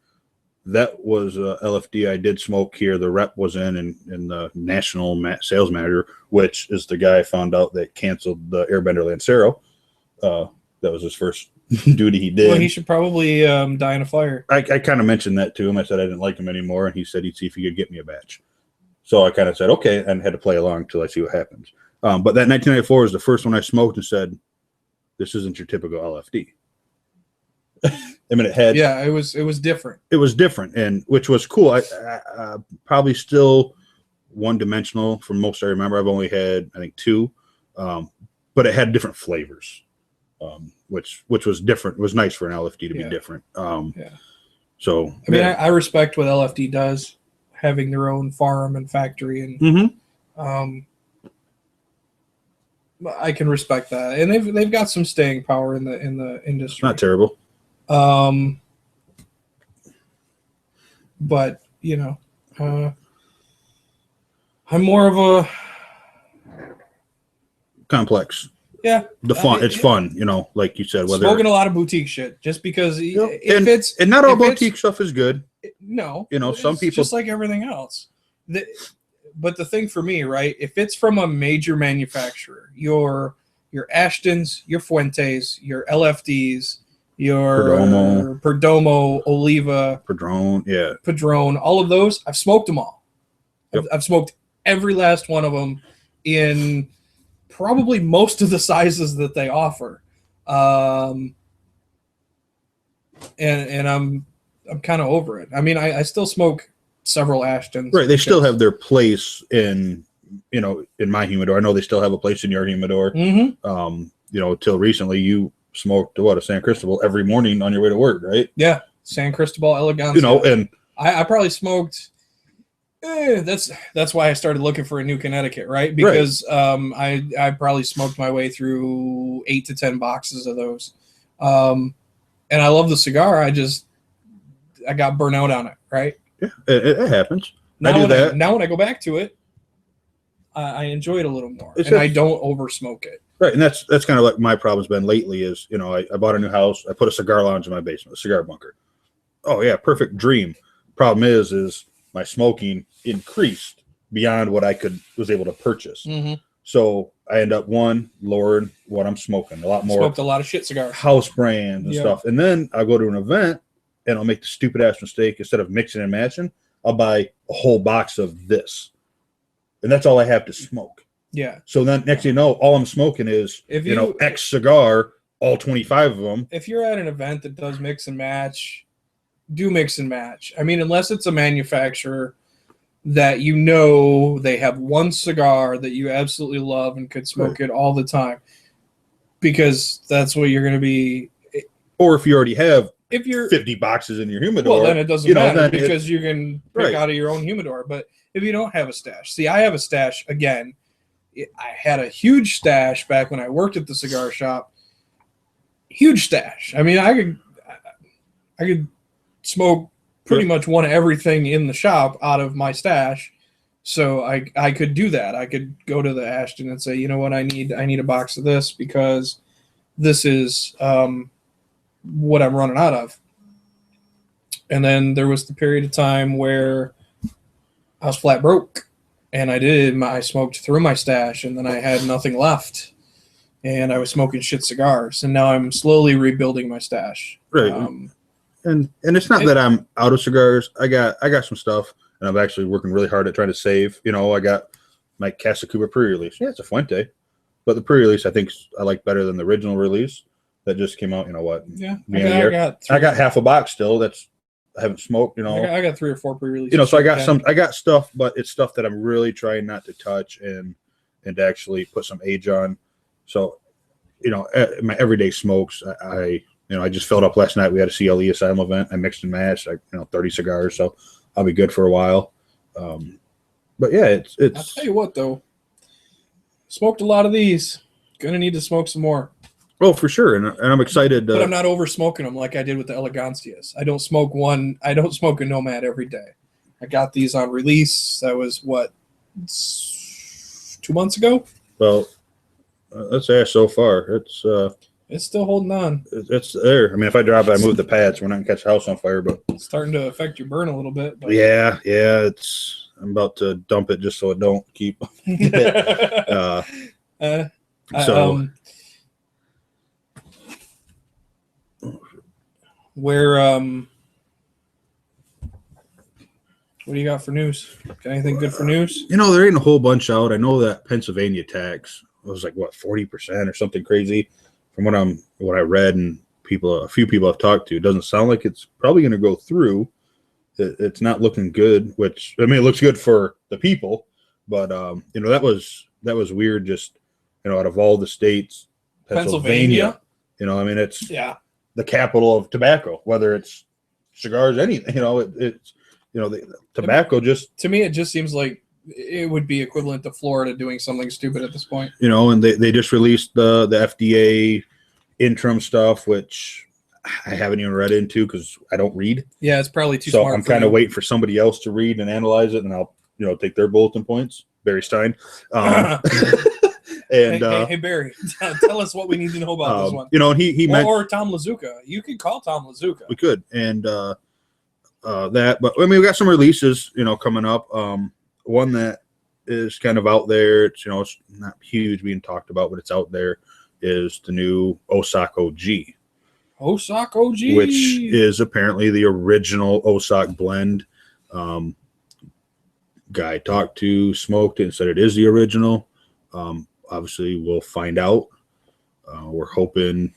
Speaker 2: That was LFD I did smoke here. The rep was in the national sales manager, which is the guy I found out that canceled the Airbender Lancero. That was his first duty he did.
Speaker 1: Well, he should probably die in a fire.
Speaker 2: I kind of mentioned that to him. I said I didn't like him anymore, and he said he'd see if he could get me a batch. So I kind of said, okay, and had to play along until I see what happens. But that 1994 was the first one I smoked and said, this isn't your typical LFD. I mean, it had.
Speaker 1: Yeah, it was different.
Speaker 2: It was different, and which was cool. I probably still one-dimensional from most I remember. I've only had, I think, 2, but it had different flavors, which was different. It was nice for an LFD to be different.
Speaker 1: Yeah.
Speaker 2: So
Speaker 1: I mean, I respect what LFD does, having their own farm and factory, and I can respect that, and they've got some staying power in the industry.
Speaker 2: It's not terrible.
Speaker 1: But I'm more of a
Speaker 2: complex.
Speaker 1: Yeah,
Speaker 2: it's fun, like you said. Whether
Speaker 1: smoking a lot of boutique shit, just because
Speaker 2: and not all boutique stuff is good.
Speaker 1: No,
Speaker 2: some people
Speaker 1: just like everything else. But the thing for me, right? If it's from a major manufacturer, your Ashtons, your Fuentes, your LFDs, your Perdomo, Oliva,
Speaker 2: Padron,
Speaker 1: all of those, I've smoked them all.
Speaker 2: Yep.
Speaker 1: I've smoked every last one of them in probably most of the sizes that they offer. and I'm kind of over it. I mean, I still smoke several Ashtons.
Speaker 2: Right. They still have their place in my humidor. I know they still have a place in your humidor. Till recently you smoked a San Cristobal every morning on your way to work, right?
Speaker 1: Yeah, San Cristobal Elegance.
Speaker 2: And
Speaker 1: I probably smoked. That's why I started looking for a new Connecticut, right? Because I probably smoked my way through 8 to 10 boxes of those, and I love the cigar. I got burnt out on it, right?
Speaker 2: Yeah, it happens.
Speaker 1: Now when I go back to it, I enjoy it a little more, I don't over smoke it.
Speaker 2: Right, and that's kind of like my problem's been lately. Is I bought a new house. I put a cigar lounge in my basement, a cigar bunker. Oh yeah, perfect dream. Problem is my smoking increased beyond what I was able to purchase. So I end up lowering what I'm smoking a lot more.
Speaker 1: Smoked a lot of shit cigars,
Speaker 2: house brands and stuff, and then I'll go to an event and I'll make the stupid ass mistake. Instead of mixing and matching, I'll buy a whole box of this, and that's all I have to smoke.
Speaker 1: Yeah.
Speaker 2: So then next thing you know, all I'm smoking is X cigar, all 25 of them.
Speaker 1: If you're at an event that does mix and match, do mix and match. I mean, unless it's a manufacturer that they have one cigar that you absolutely love and could smoke it all the time, because that's what you're going to be.
Speaker 2: Or if you already have 50 boxes in your humidor,
Speaker 1: well, then it doesn't matter because you can pick out of your own humidor. But if you don't have a stash, see, I have a stash again. I had a huge stash back when I worked at the cigar shop. Huge stash. I mean, I could smoke pretty much one of everything in the shop out of my stash. So I could do that. I could go to the Ashton and say, you know what, I need a box of this because this is what I'm running out of. And then there was the period of time where I was flat broke, and I smoked through my stash, and then I had nothing left, and I was smoking shit cigars, and now I'm slowly rebuilding my stash.
Speaker 2: Right. And it's not that I'm out of cigars. I got some stuff, and I'm actually working really hard at trying to save. I got my Casa Cuba pre-release. Yeah, it's a Fuente, but the pre-release I like better than the original release that just came out.
Speaker 1: Yeah,
Speaker 2: I got half a box still. I haven't smoked.
Speaker 1: I got 3 or 4 pre-releases.
Speaker 2: So I got stuff, but it's stuff that I'm really trying not to touch and to actually put some age on. So, my everyday smokes, I just filled up last night. We had a CLE Asylum event. I mixed and matched, 30 cigars. So I'll be good for a while. But yeah, it's.
Speaker 1: I'll tell you what, though. Smoked a lot of these. Gonna need to smoke some more.
Speaker 2: Oh, for sure, and I'm excited.
Speaker 1: But I'm not over smoking them like I did with the Elegancias. I don't smoke a Nomad every day. I got these on release. That was 2 months ago.
Speaker 2: Well, let's say so far
Speaker 1: it's still holding on.
Speaker 2: It's there. I mean, if I drop it, I move the pads. We're not gonna catch the house on fire, but
Speaker 1: it's starting to affect your burn a little bit. But.
Speaker 2: Yeah. I'm about to dump it just so it don't keep.
Speaker 1: What do you got for news? Got anything good for news?
Speaker 2: There ain't a whole bunch out. I know that Pennsylvania tax was like 40% or something crazy from what I read, and a few people I've talked to. It doesn't sound like it's probably going to go through. It's not looking good, which it looks good for the people, but that was weird. Just out of all the states, Pennsylvania. It's the capital of tobacco, whether it's cigars, anything. The tobacco just.
Speaker 1: To me, it just seems like it would be equivalent to Florida doing something stupid at this point.
Speaker 2: And they just released the FDA interim stuff, which I haven't even read into because I don't read.
Speaker 1: Yeah, it's probably too smart.
Speaker 2: So I'm kind of waiting for somebody else to read and analyze it, and I'll take their bulletin points. Barry Stein.
Speaker 1: Hey Barry, tell us what we need to know about this one.
Speaker 2: He
Speaker 1: or Tom Lazuka. You could call Tom Lazuka.
Speaker 2: We could, and that. But we got some releases, coming up. One that is kind of out there. It's it's not huge being talked about, but it's out there. Is the new Osak OG.
Speaker 1: Osak OG,
Speaker 2: which is apparently the original Osak blend. Guy talked to, smoked it, and said it is the original. Obviously, we'll find out. We're hoping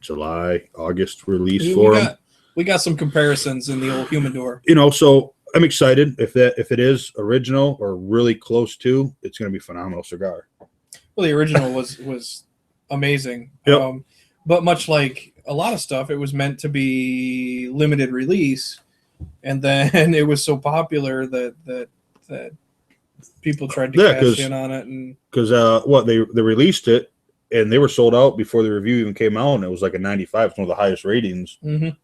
Speaker 2: July, August release for them.
Speaker 1: We got some comparisons in the old Humidor.
Speaker 2: So I'm excited if it is original or really close to, it's going to be a phenomenal cigar.
Speaker 1: Well, the original was amazing.
Speaker 2: Yep.
Speaker 1: But much like a lot of stuff, it was meant to be limited release, and then it was so popular that people tried to cash in on it. And because
Speaker 2: they released it and they were sold out before the review even came out, and it was like a 95. It's one of the highest ratings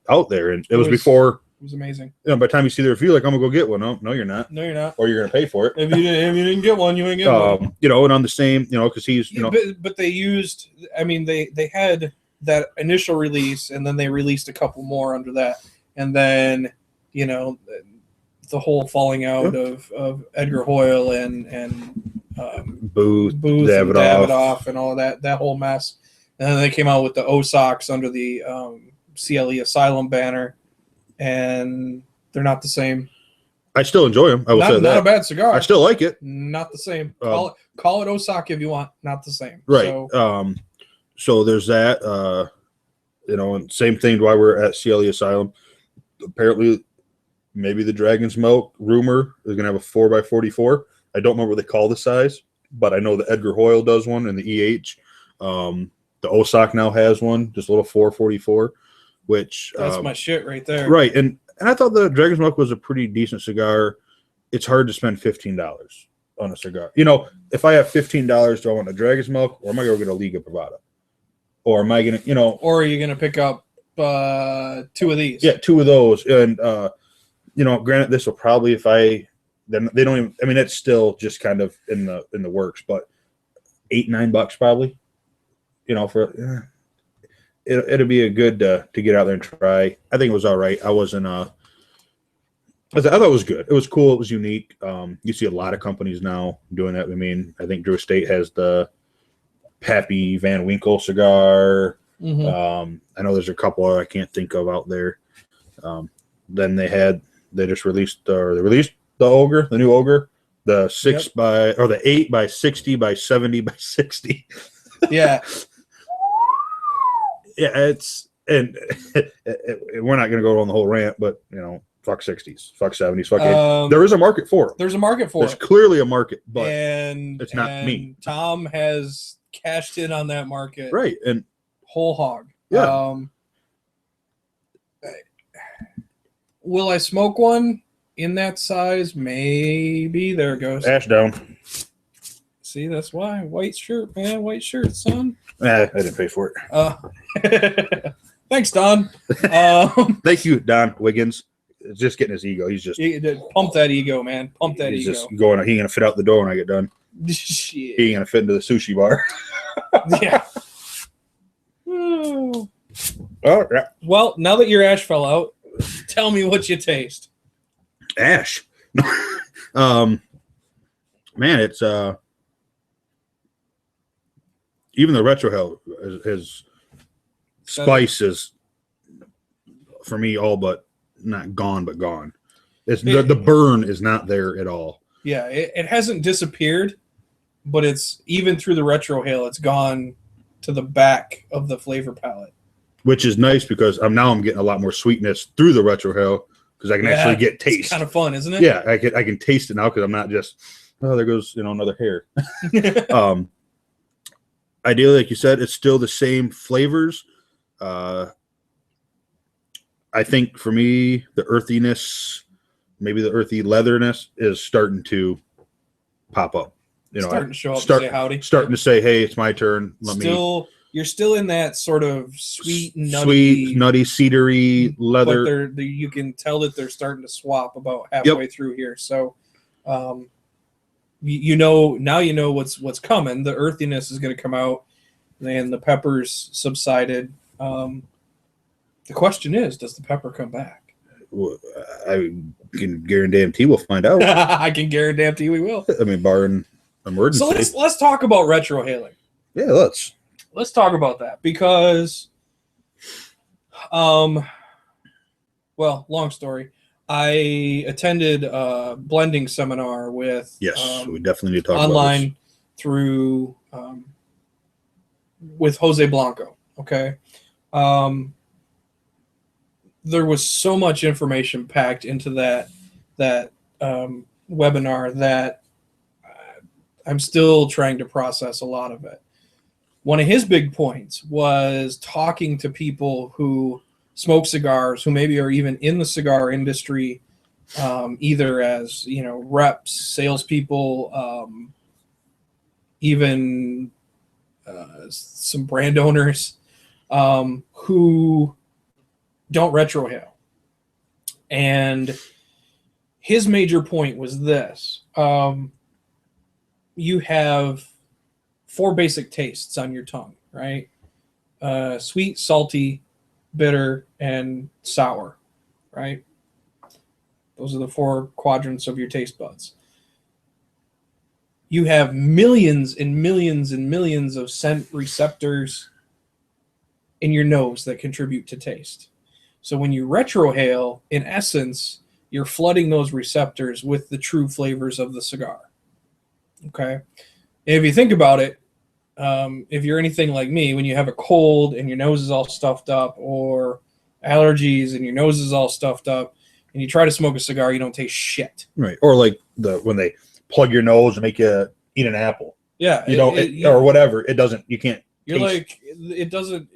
Speaker 2: out there, and it was before. It was
Speaker 1: amazing.
Speaker 2: By the time you see the review, like, I'm gonna go get one. No, you're not.
Speaker 1: No, you're not.
Speaker 2: Or you're gonna pay for it.
Speaker 1: If you didn't get one, you ain't get one.
Speaker 2: And on the same, because he's,
Speaker 1: But they used. I mean, they had that initial release, and then they released a couple more under that, and then the whole falling out of Edgar Hoyle and
Speaker 2: Booth
Speaker 1: and Davidoff and all that whole mess, and then they came out with the Osaks under the CLE Asylum banner. And they're not the same.
Speaker 2: I still enjoy them. I will say that.
Speaker 1: Not a bad cigar.
Speaker 2: I still like it.
Speaker 1: Not the same. Call it Osaka if you want. Not the same.
Speaker 2: Right. So there's that. And same thing while we're at CLE Asylum. Apparently, maybe the Dragon's Milk rumor is going to have a 4x44. I don't remember what they call the size, but I know the Edgar Hoyle does one and the EH. The Osaka now has one, just a little 444. Which
Speaker 1: that's my shit right there.
Speaker 2: Right. And I thought the Dragon's Milk was a pretty decent cigar. It's hard to spend $15 on a cigar. If I have $15, do I want a Dragon's Milk, or am I going to get a Liga Privada? Or am I going to,
Speaker 1: Or are you going to pick up 2 of these?
Speaker 2: Yeah, 2 of those. And, granted, this will probably, then they don't even, I mean, it's still just kind of in the works, but $8-9 probably, for, it'll be a good to get out there and try. I think it was all right. I wasn't I thought it was good. It was cool. It was unique. You see a lot of companies now doing that. I mean, I think Drew Estate has the Pappy Van Winkle cigar. I know there's a couple I can't think of out there. Then they just released the Ogre, the new Ogre, the 8 by 60 by 70 by 60.
Speaker 1: Yeah.
Speaker 2: Yeah, we're not going to go on the whole rant, but fuck 60s, fuck 70s, fuck 80s. There is a market for it.
Speaker 1: There's a market for it.
Speaker 2: There's clearly a market, but
Speaker 1: it's not me. Tom has cashed in on that market,
Speaker 2: right? And
Speaker 1: whole hog.
Speaker 2: Yeah.
Speaker 1: Will I smoke one in that size? Maybe. There it goes.
Speaker 2: Ash down.
Speaker 1: See, that's why. White shirt, man. White shirt, son.
Speaker 2: I didn't pay for it.
Speaker 1: Thanks, Don.
Speaker 2: Thank you, Don Wiggins. Just getting his ego. He's just
Speaker 1: pump that ego, man. Pump that ego.
Speaker 2: He's just going. He ain't gonna fit out the door when I get done.
Speaker 1: Shit.
Speaker 2: He ain't gonna fit into the sushi bar.
Speaker 1: Yeah.
Speaker 2: Oh, yeah.
Speaker 1: Well, now that your ash fell out, tell me what you taste.
Speaker 2: Ash. Man, it's even the retro hell his spice is for me all but not gone, but gone. The burn is not there at all.
Speaker 1: Yeah, it hasn't disappeared, but it's even through the retro hail, it's gone to the back of the flavor palette.
Speaker 2: Which is nice because I'm getting a lot more sweetness through the retro hail because I can actually get taste.
Speaker 1: It's kind of fun, isn't it?
Speaker 2: Yeah, I can taste it now because I'm not just, oh, there goes another hair. Ideally, like you said, it's still the same flavors. I think for me, the earthiness, maybe the earthy leatherness is starting to pop up.
Speaker 1: Starting to show up and say howdy.
Speaker 2: Starting to say, hey, it's my turn.
Speaker 1: You're still in that sort of sweet, nutty,
Speaker 2: cedary leather.
Speaker 1: But you can tell that they're starting to swap about halfway through here. So, now you know what's coming. The earthiness is going to come out, and the peppers subsided. The question is, does the pepper come back?
Speaker 2: Well, I can guarantee we'll find out.
Speaker 1: I can guarantee we will.
Speaker 2: I mean, barring emergency.
Speaker 1: So let's talk about retro hailing.
Speaker 2: Yeah, let's
Speaker 1: talk about that because, long story. I attended a blending seminar with
Speaker 2: we definitely need to talk
Speaker 1: online
Speaker 2: about this.
Speaker 1: through with Jose Blanco. Okay, There was so much information packed into that webinar that I'm still trying to process a lot of it. One of his big points was talking to people who smoke cigars, who maybe are even in the cigar industry, either as reps, salespeople, even some brand owners who don't retrohale. And his major point was this. You have 4 basic tastes on your tongue, right? Sweet, salty, bitter, and sour, right? Those are the 4 quadrants of your taste buds. You have millions and millions and millions of scent receptors in your nose that contribute to taste. So when you retrohale, in essence, you're flooding those receptors with the true flavors of the cigar. Okay? And if you think about it, if you're anything like me, when you have a cold and your nose is all stuffed up, or allergies and your nose is all stuffed up, and you try to smoke a cigar, you don't taste shit.
Speaker 2: Right. Or like when they plug your nose and make you eat an apple.
Speaker 1: Yeah.
Speaker 2: Or whatever. It doesn't, you can't.
Speaker 1: You're like, it doesn't,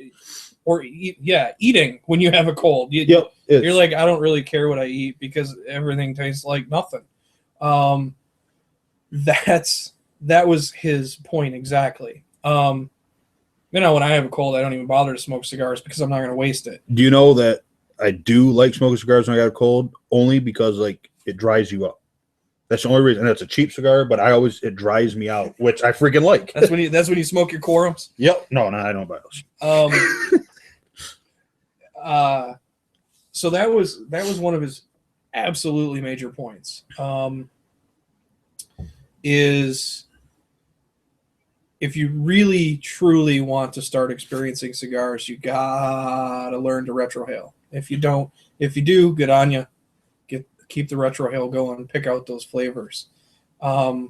Speaker 1: or eating when you have a cold.
Speaker 2: You're
Speaker 1: like, I don't really care what I eat because everything tastes like nothing. That was his point exactly. When I have a cold, I don't even bother to smoke cigars because I'm not going to waste it.
Speaker 2: Do you know that I do like smoking cigars when I got a cold, only because like it dries you up. That's the only reason. And it's a cheap cigar, but it dries me out, which I freaking like.
Speaker 1: That's when you smoke your quorums?
Speaker 2: Yep. No, I don't buy those.
Speaker 1: So that was one of his absolutely major points. Is if you really truly want to start experiencing cigars, you gotta learn to retrohale. If you do, good on you. Keep the retrohale going. Pick out those flavors. Yeah,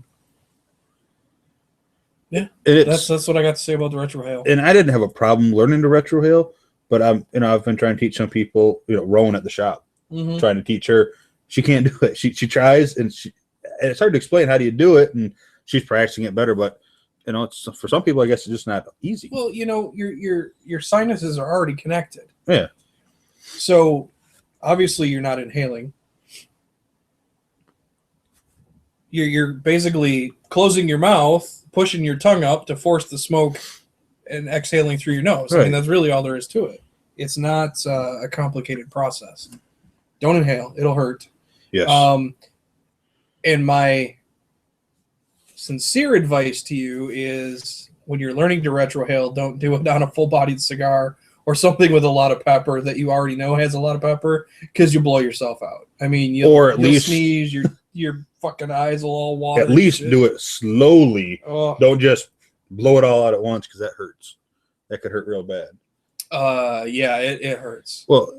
Speaker 1: that's what I got to say about the retrohale.
Speaker 2: And I didn't have a problem learning to retrohale, but I've been trying to teach some people. Rowan at the shop, trying to teach her. She can't do it. She tries, and it's hard to explain how do you do it, and she's practicing it better. But it's for some people, I guess it's just not easy.
Speaker 1: Well, your sinuses are already connected.
Speaker 2: Yeah.
Speaker 1: So obviously you're not inhaling. You're basically closing your mouth, pushing your tongue up to force the smoke, and exhaling through your nose. Right. I mean, that's really all there is to it. It's not a complicated process. Don't inhale; it'll hurt.
Speaker 2: Yes.
Speaker 1: And my sincere advice to you is, when you're learning to retrohale, don't do it on a full-bodied cigar or something with a lot of pepper that you already know has a lot of pepper, because you'll blow yourself out. I mean, you'll sneeze, your fucking eyes will all water.
Speaker 2: At least do it slowly. Oh. Don't just blow it all out at once, because that hurts. That could hurt real bad.
Speaker 1: Yeah, it hurts.
Speaker 2: Well,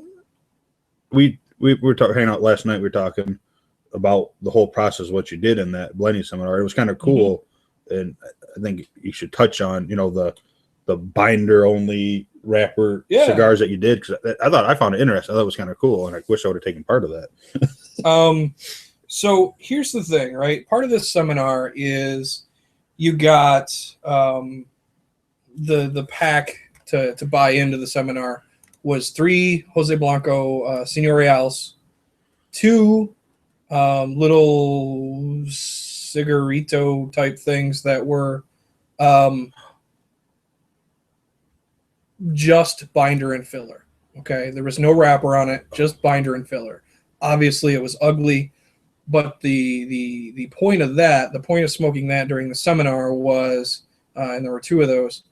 Speaker 2: we were hanging out last night. We were talking about the whole process, what you did in that blending seminar. It was kind of cool, and I think you should touch on the binder only wrapper cigars that you did, because I found it interesting. I thought it was kind of cool, and I wish I would have taken part of that.
Speaker 1: So here's the thing, right? Part of this seminar is you got the pack to buy into the seminar was 3 Jose Blanco Señorials, 2 little cigarrito type things that were just binder and filler. Okay, there was no wrapper on it, just binder and filler. Obviously, it was ugly, but the point of that, the point of smoking that during the seminar was, and there were 2 of those.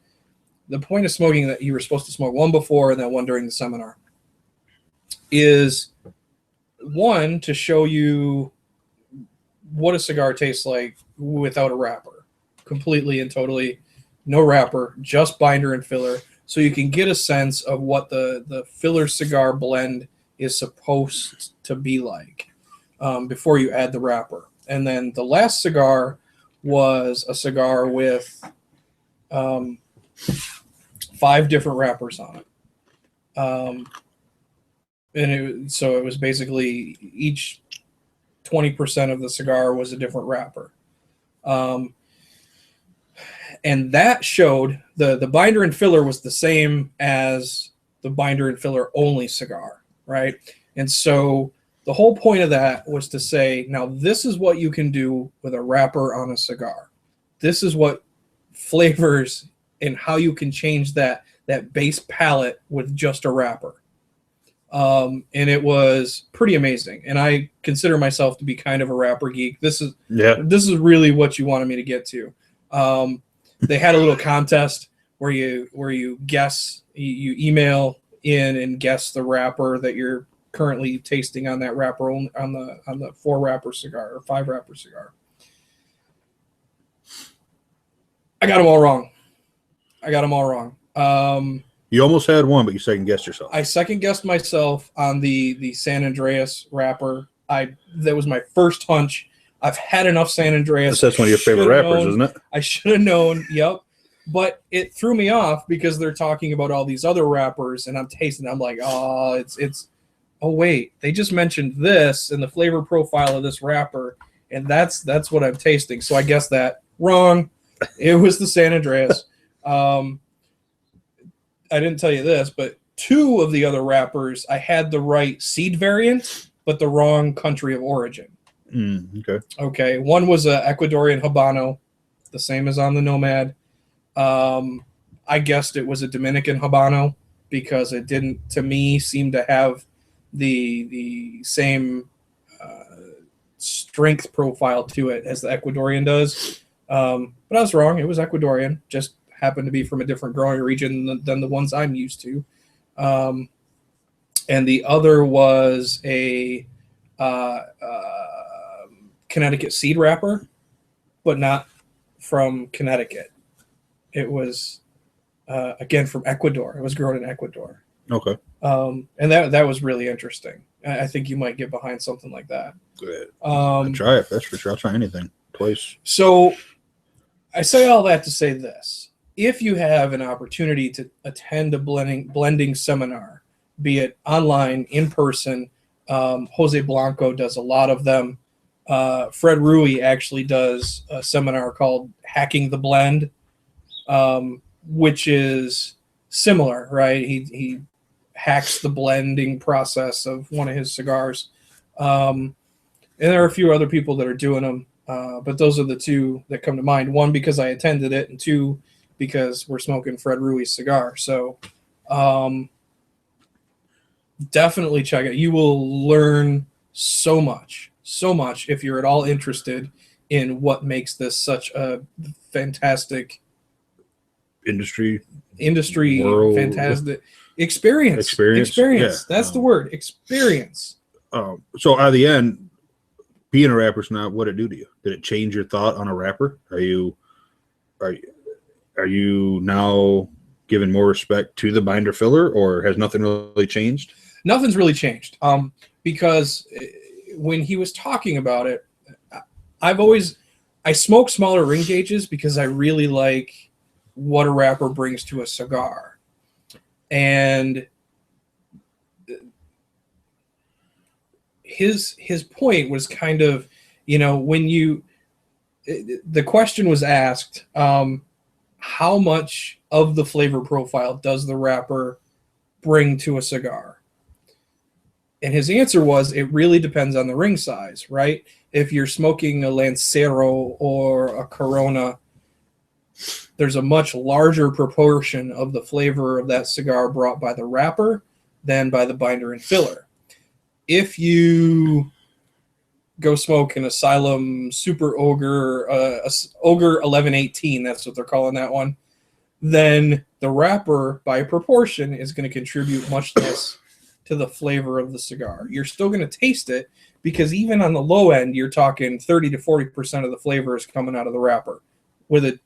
Speaker 1: The point of smoking that you were supposed to smoke one before and then one during the seminar is, one, to show you what a cigar tastes like without a wrapper, completely and totally no wrapper, just binder and filler, so you can get a sense of what the filler cigar blend is supposed to be like before you add the wrapper. And then the last cigar was a cigar with 5 different wrappers on it. and so it was basically each 20% of the cigar was a different wrapper. And that showed the binder and filler was the same as the binder and filler only cigar, right? And so the whole point of that was to say, now this is what you can do with a wrapper on a cigar. This is what flavors and how you can change that base palette with just a wrapper. And it was pretty amazing. And I consider myself to be kind of a wrapper geek. This is really what you wanted me to get to. They had a little contest where you guess, you email in and guess the wrapper that you're currently tasting on that wrapper on the 4 wrapper cigar or 5 wrapper cigar. I got them all wrong.
Speaker 2: You almost had one, but you second guessed yourself.
Speaker 1: I second guessed myself on the San Andreas wrapper. That was my first hunch. I've had enough San Andreas.
Speaker 2: That's one of your favorite wrappers, isn't it?
Speaker 1: I should have known. Yep. But it threw me off because they're talking about all these other wrappers, and I'm tasting. I'm like, oh, it's. Oh wait, they just mentioned this and the flavor profile of this wrapper, and that's what I'm tasting. So I guess that wrong. It was the San Andreas. I didn't tell you this, but 2 of the other wrappers, I had the right seed variant, but the wrong country of origin. Okay. One was a Ecuadorian Habano, the same as on the Nomad. I guessed it was a Dominican Habano because it didn't, to me, seem to have the same strength profile to it as the Ecuadorian does. But I was wrong. It was Ecuadorian, just happened to be from a different growing region than the ones I'm used to. And the other was a Connecticut seed wrapper, but not from Connecticut. It was, again, from Ecuador. It was grown in Ecuador.
Speaker 2: Okay.
Speaker 1: And that was really interesting. I think you might get behind something like that.
Speaker 2: Good. I'll try it. That's for sure. I'll try anything twice.
Speaker 1: So I say all that to say this. If you have an opportunity to attend a blending seminar, be it online, in person, Jose Blanco does a lot of them. Fred Rui actually does a seminar called Hacking the Blend, which is similar, right? He hacks the blending process of one of his cigars. And there are a few other people that are doing them, but those are the 2 that come to mind. 1, because I attended it, and 2, because we're smoking Fred Rui's cigar. So definitely check it. You will learn so much if you're at all interested in what makes this such a fantastic
Speaker 2: industry
Speaker 1: world. Fantastic experience. Yeah. That's the word, experience.
Speaker 2: So at the end, being a rapper's not what it do to you. Did it change your thought on a rapper? Are you now giving more respect to the binder filler, or has nothing really changed?
Speaker 1: Nothing's really changed. Because when he was talking about it, I smoke smaller ring gauges because I really like what a wrapper brings to a cigar. And his point was kind of, when the question was asked, how much of the flavor profile does the wrapper bring to a cigar? And his answer was, it really depends on the ring size, right? If you're smoking a Lancero or a Corona, there's a much larger proportion of the flavor of that cigar brought by the wrapper than by the binder and filler. If you go smoke an Asylum Super Ogre, Ogre 1118, that's what they're calling that one, then the wrapper, by proportion, is going to contribute much less to the flavor of the cigar. You're still going to taste it, because even on the low end, you're talking 30 to 40% of the flavor is coming out of the wrapper with a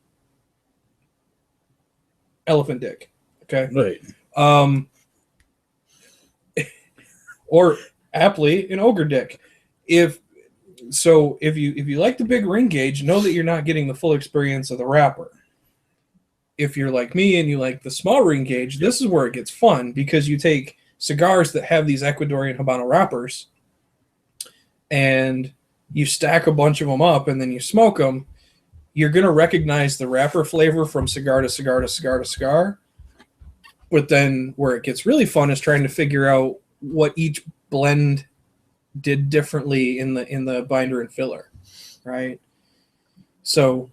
Speaker 1: elephant dick. Okay.
Speaker 2: Right.
Speaker 1: Or aptly an ogre dick. If you like the big ring gauge, know that you're not getting the full experience of the wrapper. if you're like me and you like the small ring gauge, this is where it gets fun, because you take cigars that have these Ecuadorian Habano wrappers and you stack a bunch of them up and then you smoke them. You're going to recognize the wrapper flavor from cigar to cigar to cigar to cigar. But then where it gets really fun is trying to figure out what each blend did differently in the binder and filler, right? So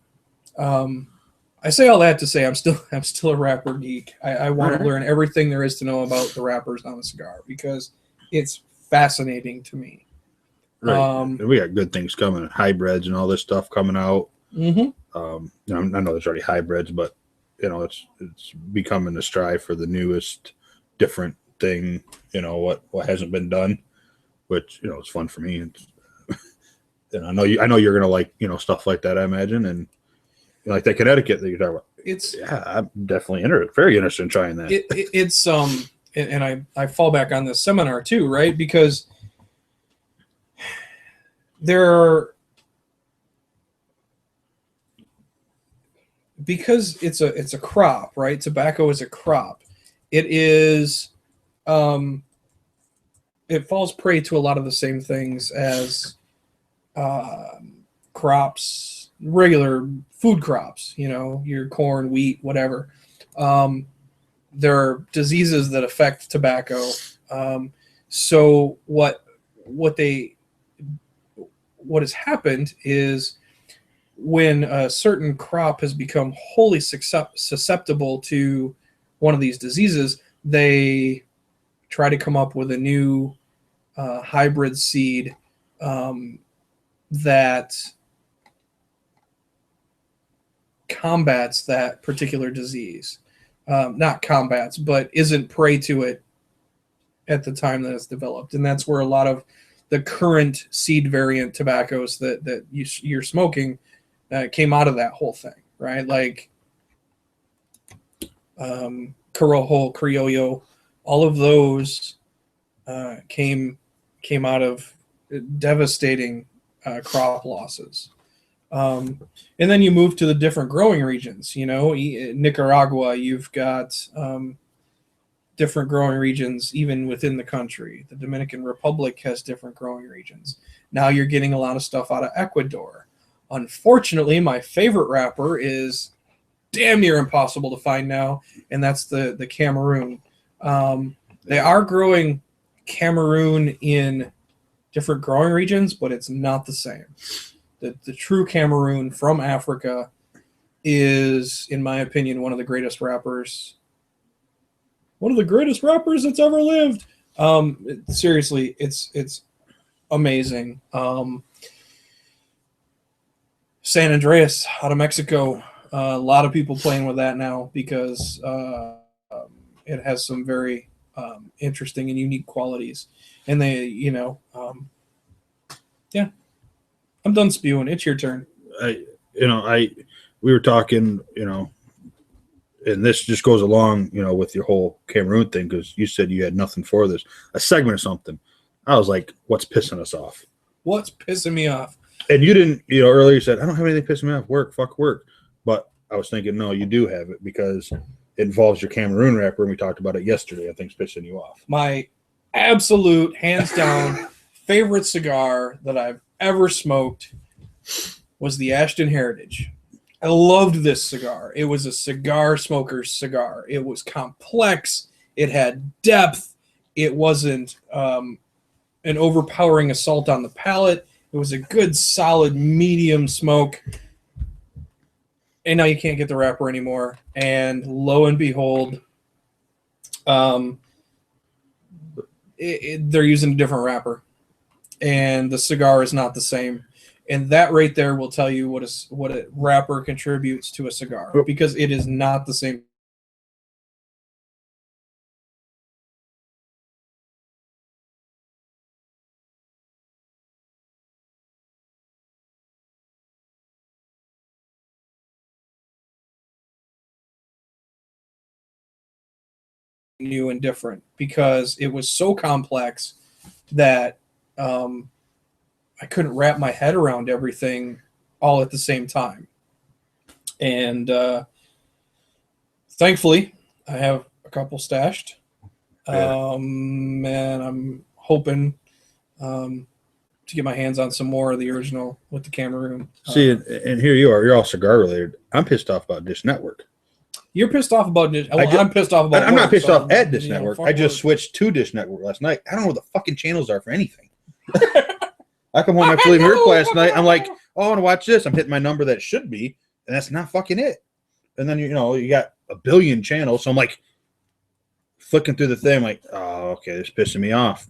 Speaker 1: I say all that to say I'm still a wrapper geek. I want to learn everything there is to know about the wrappers on a cigar because it's fascinating to me.
Speaker 2: Right. And we got good things coming, hybrids and all this stuff coming out.
Speaker 1: Mm-hmm.
Speaker 2: I know there's already hybrids, but it's becoming a strive for the newest, different thing. What hasn't been done, which it's fun for me. And I know you're gonna like stuff like that. I imagine, and like that Connecticut that you're talking about. I'm definitely very interested in trying that.
Speaker 1: It's and I fall back on this seminar too, right? Because it's a crop, right? Tobacco is a crop. It is it falls prey to a lot of the same things as crops, regular food crops, your corn, wheat, whatever. There are diseases that affect tobacco. So what has happened is when a certain crop has become wholly susceptible to one of these diseases, they try to come up with a new hybrid seed that combats that particular disease. Not combats, but isn't prey to it at the time that it's developed. And that's where a lot of the current seed variant tobaccos that you're smoking came out of that whole thing, right? Like Corojo, Criollo, all of those came out of devastating crop losses. And then you move to the different growing regions. Nicaragua, you've got different growing regions even within the country. The Dominican Republic has different growing regions. Now you're getting a lot of stuff out of Ecuador. Unfortunately, my favorite wrapper is damn near impossible to find now, and that's the Cameroon. They are growing Cameroon in different growing regions, but it's not the same. The true Cameroon from Africa is, in my opinion, one of the greatest wrappers that's ever lived. Seriously, it's amazing. San Andreas out of Mexico, a lot of people playing with that now because it has some very interesting and unique qualities. And they, yeah, I'm done spewing. It's your turn.
Speaker 2: We were talking, and this just goes along, with your whole Cameroon thing, because you said you had nothing for this, a segment or something. I was like, what's pissing us off?
Speaker 1: What's pissing me off?
Speaker 2: And you didn't, earlier you said, I don't have anything pissing me off. Work, fuck work. But I was thinking, no, you do have it because it involves your Cameroon wrapper, and we talked about it yesterday. I think it's pissing you off.
Speaker 1: My absolute, hands down, favorite cigar that I've ever smoked was the Ashton Heritage. I loved this cigar. It was a cigar smoker's cigar. It was complex. It had depth. It wasn't an overpowering assault on the palate. It was a good, solid, medium smoke. And now you can't get the wrapper anymore. And lo and behold, they're using a different wrapper. And the cigar is not the same. And that right there will tell you what a wrapper contributes to a cigar, because it is not the same. New and different, because it was so complex that I couldn't wrap my head around everything all at the same time. And thankfully, I have a couple stashed.
Speaker 2: Yeah.
Speaker 1: And I'm hoping to get my hands on some more of the original with the Cameroon.
Speaker 2: See, and here you are. You're all cigar related. I'm pissed off about Dish Network.
Speaker 1: You're pissed off about Dish. Well, I'm pissed off about.
Speaker 2: I'm not pissed
Speaker 1: so,
Speaker 2: off at Dish
Speaker 1: you know,
Speaker 2: Network.
Speaker 1: fuck
Speaker 2: I just
Speaker 1: work.
Speaker 2: switched to Dish Network last night. I don't know what the fucking channels are for anything. I come home after leaving work last night. I'm like, oh, I want to watch this. I'm hitting my number that should be, and that's not fucking it. And then you got a billion channels. So I'm like flicking through the thing. I'm like, oh, okay, this is pissing me off.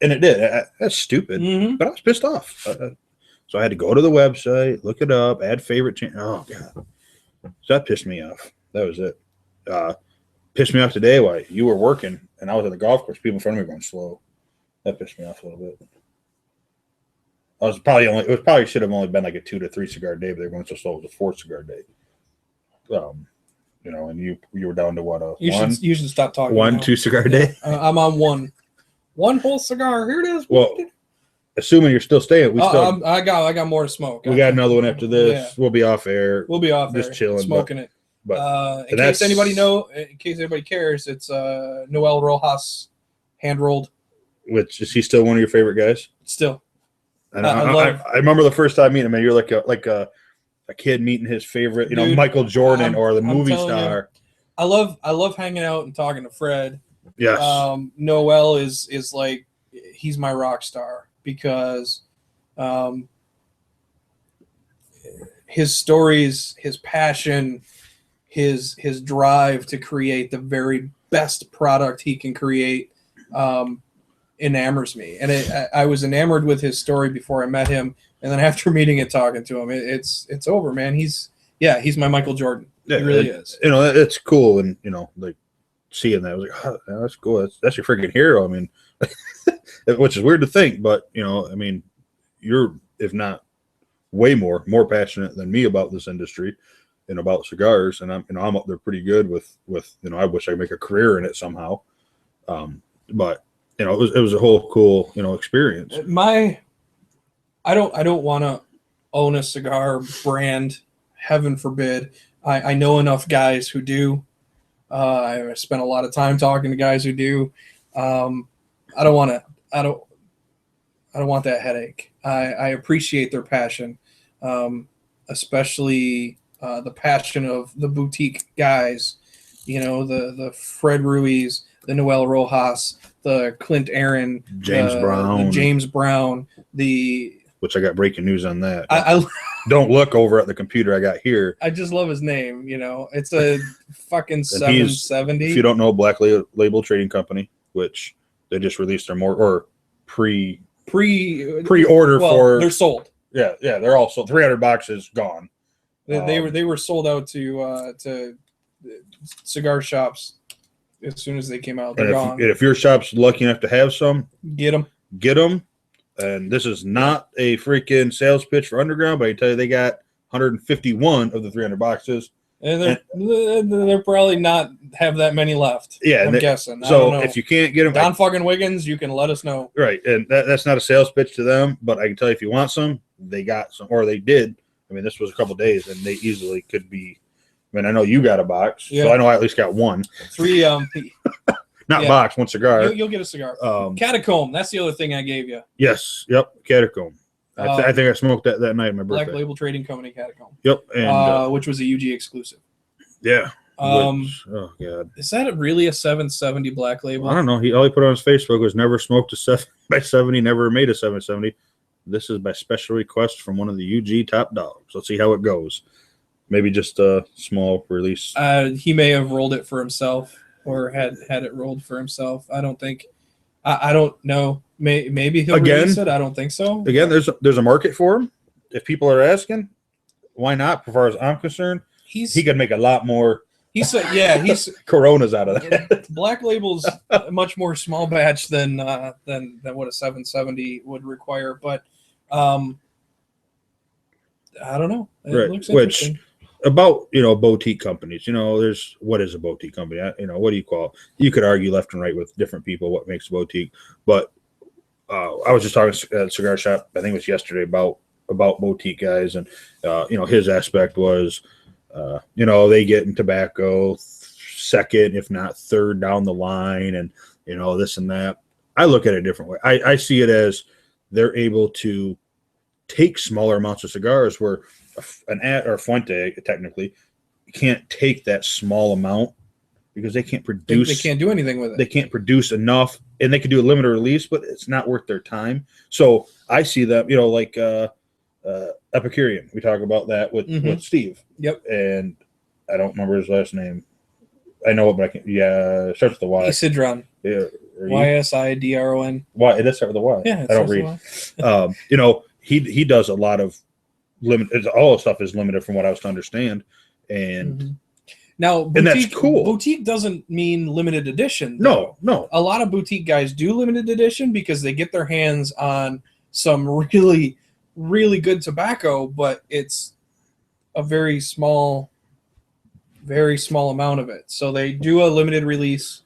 Speaker 2: And it did. That's stupid.
Speaker 1: Mhm.
Speaker 2: But I was pissed off. So I had to go to the website, look it up, add favorite channel. Oh god, so that pissed me off. That was it. Pissed me off today while you were working and I was at the golf course. People in front of me were going slow. That pissed me off a little bit. It probably should have only been like a 2 to 3 cigar day, but they were going so slow. It was a 4 cigar day. And you were down to what?
Speaker 1: You should stop talking.
Speaker 2: 2 cigar day.
Speaker 1: I'm on one whole cigar. Here it is.
Speaker 2: Well, assuming you're still staying,
Speaker 1: I got more to smoke.
Speaker 2: We got another one after this.
Speaker 1: Yeah.
Speaker 2: We'll be off air.
Speaker 1: We'll be off
Speaker 2: just
Speaker 1: there,
Speaker 2: chilling,
Speaker 1: smoking it.
Speaker 2: But
Speaker 1: in case anybody cares, it's Noel Rojas hand rolled.
Speaker 2: Which is he still one of your favorite guys?
Speaker 1: Still.
Speaker 2: And I remember the first time meeting him, and you're like a kid meeting his favorite,
Speaker 1: Dude,
Speaker 2: Michael Jordan or the movie star.
Speaker 1: I love hanging out and talking to Fred.
Speaker 2: Yes.
Speaker 1: Noel is like he's my rock star because his stories, his passion, his drive to create the very best product he can create enamors me. And I was enamored with his story before I met him, and then after meeting and talking to him, it's over, man. He's my Michael Jordan.
Speaker 2: Yeah,
Speaker 1: he really is.
Speaker 2: It's cool, and like seeing that, I was like, oh, yeah, that's cool. That's your freaking hero. I mean, which is weird to think, but you're, if not way more passionate than me about this industry and about cigars, and I'm up there pretty good with I wish I could make a career in it somehow. But it was a whole cool experience.
Speaker 1: I don't want to own a cigar brand, heaven forbid. I know enough guys who do. I spent a lot of time talking to guys who do. I don't want that headache. I appreciate their passion, especially the passion of the boutique guys. The Fred Ruiz, the Noel Rojas, the Clint Aaron,
Speaker 2: James
Speaker 1: Brown,
Speaker 2: which I got breaking news on that.
Speaker 1: I
Speaker 2: don't look over at the computer I got here.
Speaker 1: I just love his name. It's a fucking 770.
Speaker 2: If you don't know, Black Label Trading Company, which they just released their pre-order for.
Speaker 1: They're sold.
Speaker 2: Yeah, they're all sold. 300 boxes gone.
Speaker 1: They were sold out to cigar shops as soon as they came out. They're gone.
Speaker 2: If your shop's lucky enough to have some,
Speaker 1: get them.
Speaker 2: And this is not a freaking sales pitch for Underground, but I tell you, they got 151 of the 300 boxes.
Speaker 1: And they're probably not have that many left.
Speaker 2: Yeah,
Speaker 1: I'm guessing.
Speaker 2: So if you can't get them,
Speaker 1: Don fucking Wiggins, you can let us know.
Speaker 2: Right, and that's not a sales pitch to them, but I can tell you if you want some, they got some, or they did. I mean, this was a couple days, and they easily could be. I mean, I know you got a box, so I know I at least got one.
Speaker 1: 3
Speaker 2: Not box, one cigar.
Speaker 1: You'll get a cigar. Catacomb. That's the other thing I gave you.
Speaker 2: Yes. Yep. Catacomb. I think I smoked that night at my birthday.
Speaker 1: Black Label Trading Company Catacomb.
Speaker 2: Yep. And
Speaker 1: which was a UG exclusive.
Speaker 2: Yeah.
Speaker 1: Oh
Speaker 2: god.
Speaker 1: Is that really a 770 Black Label?
Speaker 2: I don't know. All he put on his Facebook was never smoked a 7x70, never made a 770. This is by special request from one of the UG top dogs. Let's see how it goes. Maybe just a small release.
Speaker 1: He may have rolled it for himself. Or had it rolled for himself. I don't think. I don't know. Maybe he'll release it. I don't think so.
Speaker 2: Again, there's a market for him. If people are asking, why not? As far as I'm concerned, he could make a lot more. He's Coronas out of that.
Speaker 1: Black Label's much more small batch than what a 770 would require. But I don't know. It looks interesting.
Speaker 2: About boutique companies, there's what is a boutique company? What do you call it? You could argue left and right with different people what makes a boutique, but I was just talking at a cigar shop, I think it was yesterday, about boutique guys, and his aspect was They get in tobacco second, if not third down the line, and this and that. I look at it a different way. I see it as they're able to take smaller amounts of cigars where an at or Fuente technically can't take that small amount because they can't produce.
Speaker 1: They can't do anything with it.
Speaker 2: They can't produce enough, and they can do a limited release, but it's not worth their time. So I see that, like Epicurean. We talk about that with Steve.
Speaker 1: Yep.
Speaker 2: And I don't remember his last name. I know it, but I can't. Yeah, it starts with the Y.
Speaker 1: Isidron.
Speaker 2: Yeah.
Speaker 1: Ysidron.
Speaker 2: Why? It does start with a Y.
Speaker 1: Yeah,
Speaker 2: I don't read. He does a lot of limited. All the stuff is limited from what I was to understand, and
Speaker 1: now boutique,
Speaker 2: and that's cool.
Speaker 1: Boutique doesn't mean limited edition.
Speaker 2: No.
Speaker 1: A lot of boutique guys do limited edition because they get their hands on some really, really good tobacco, but it's a very small amount of it. So they do a limited release,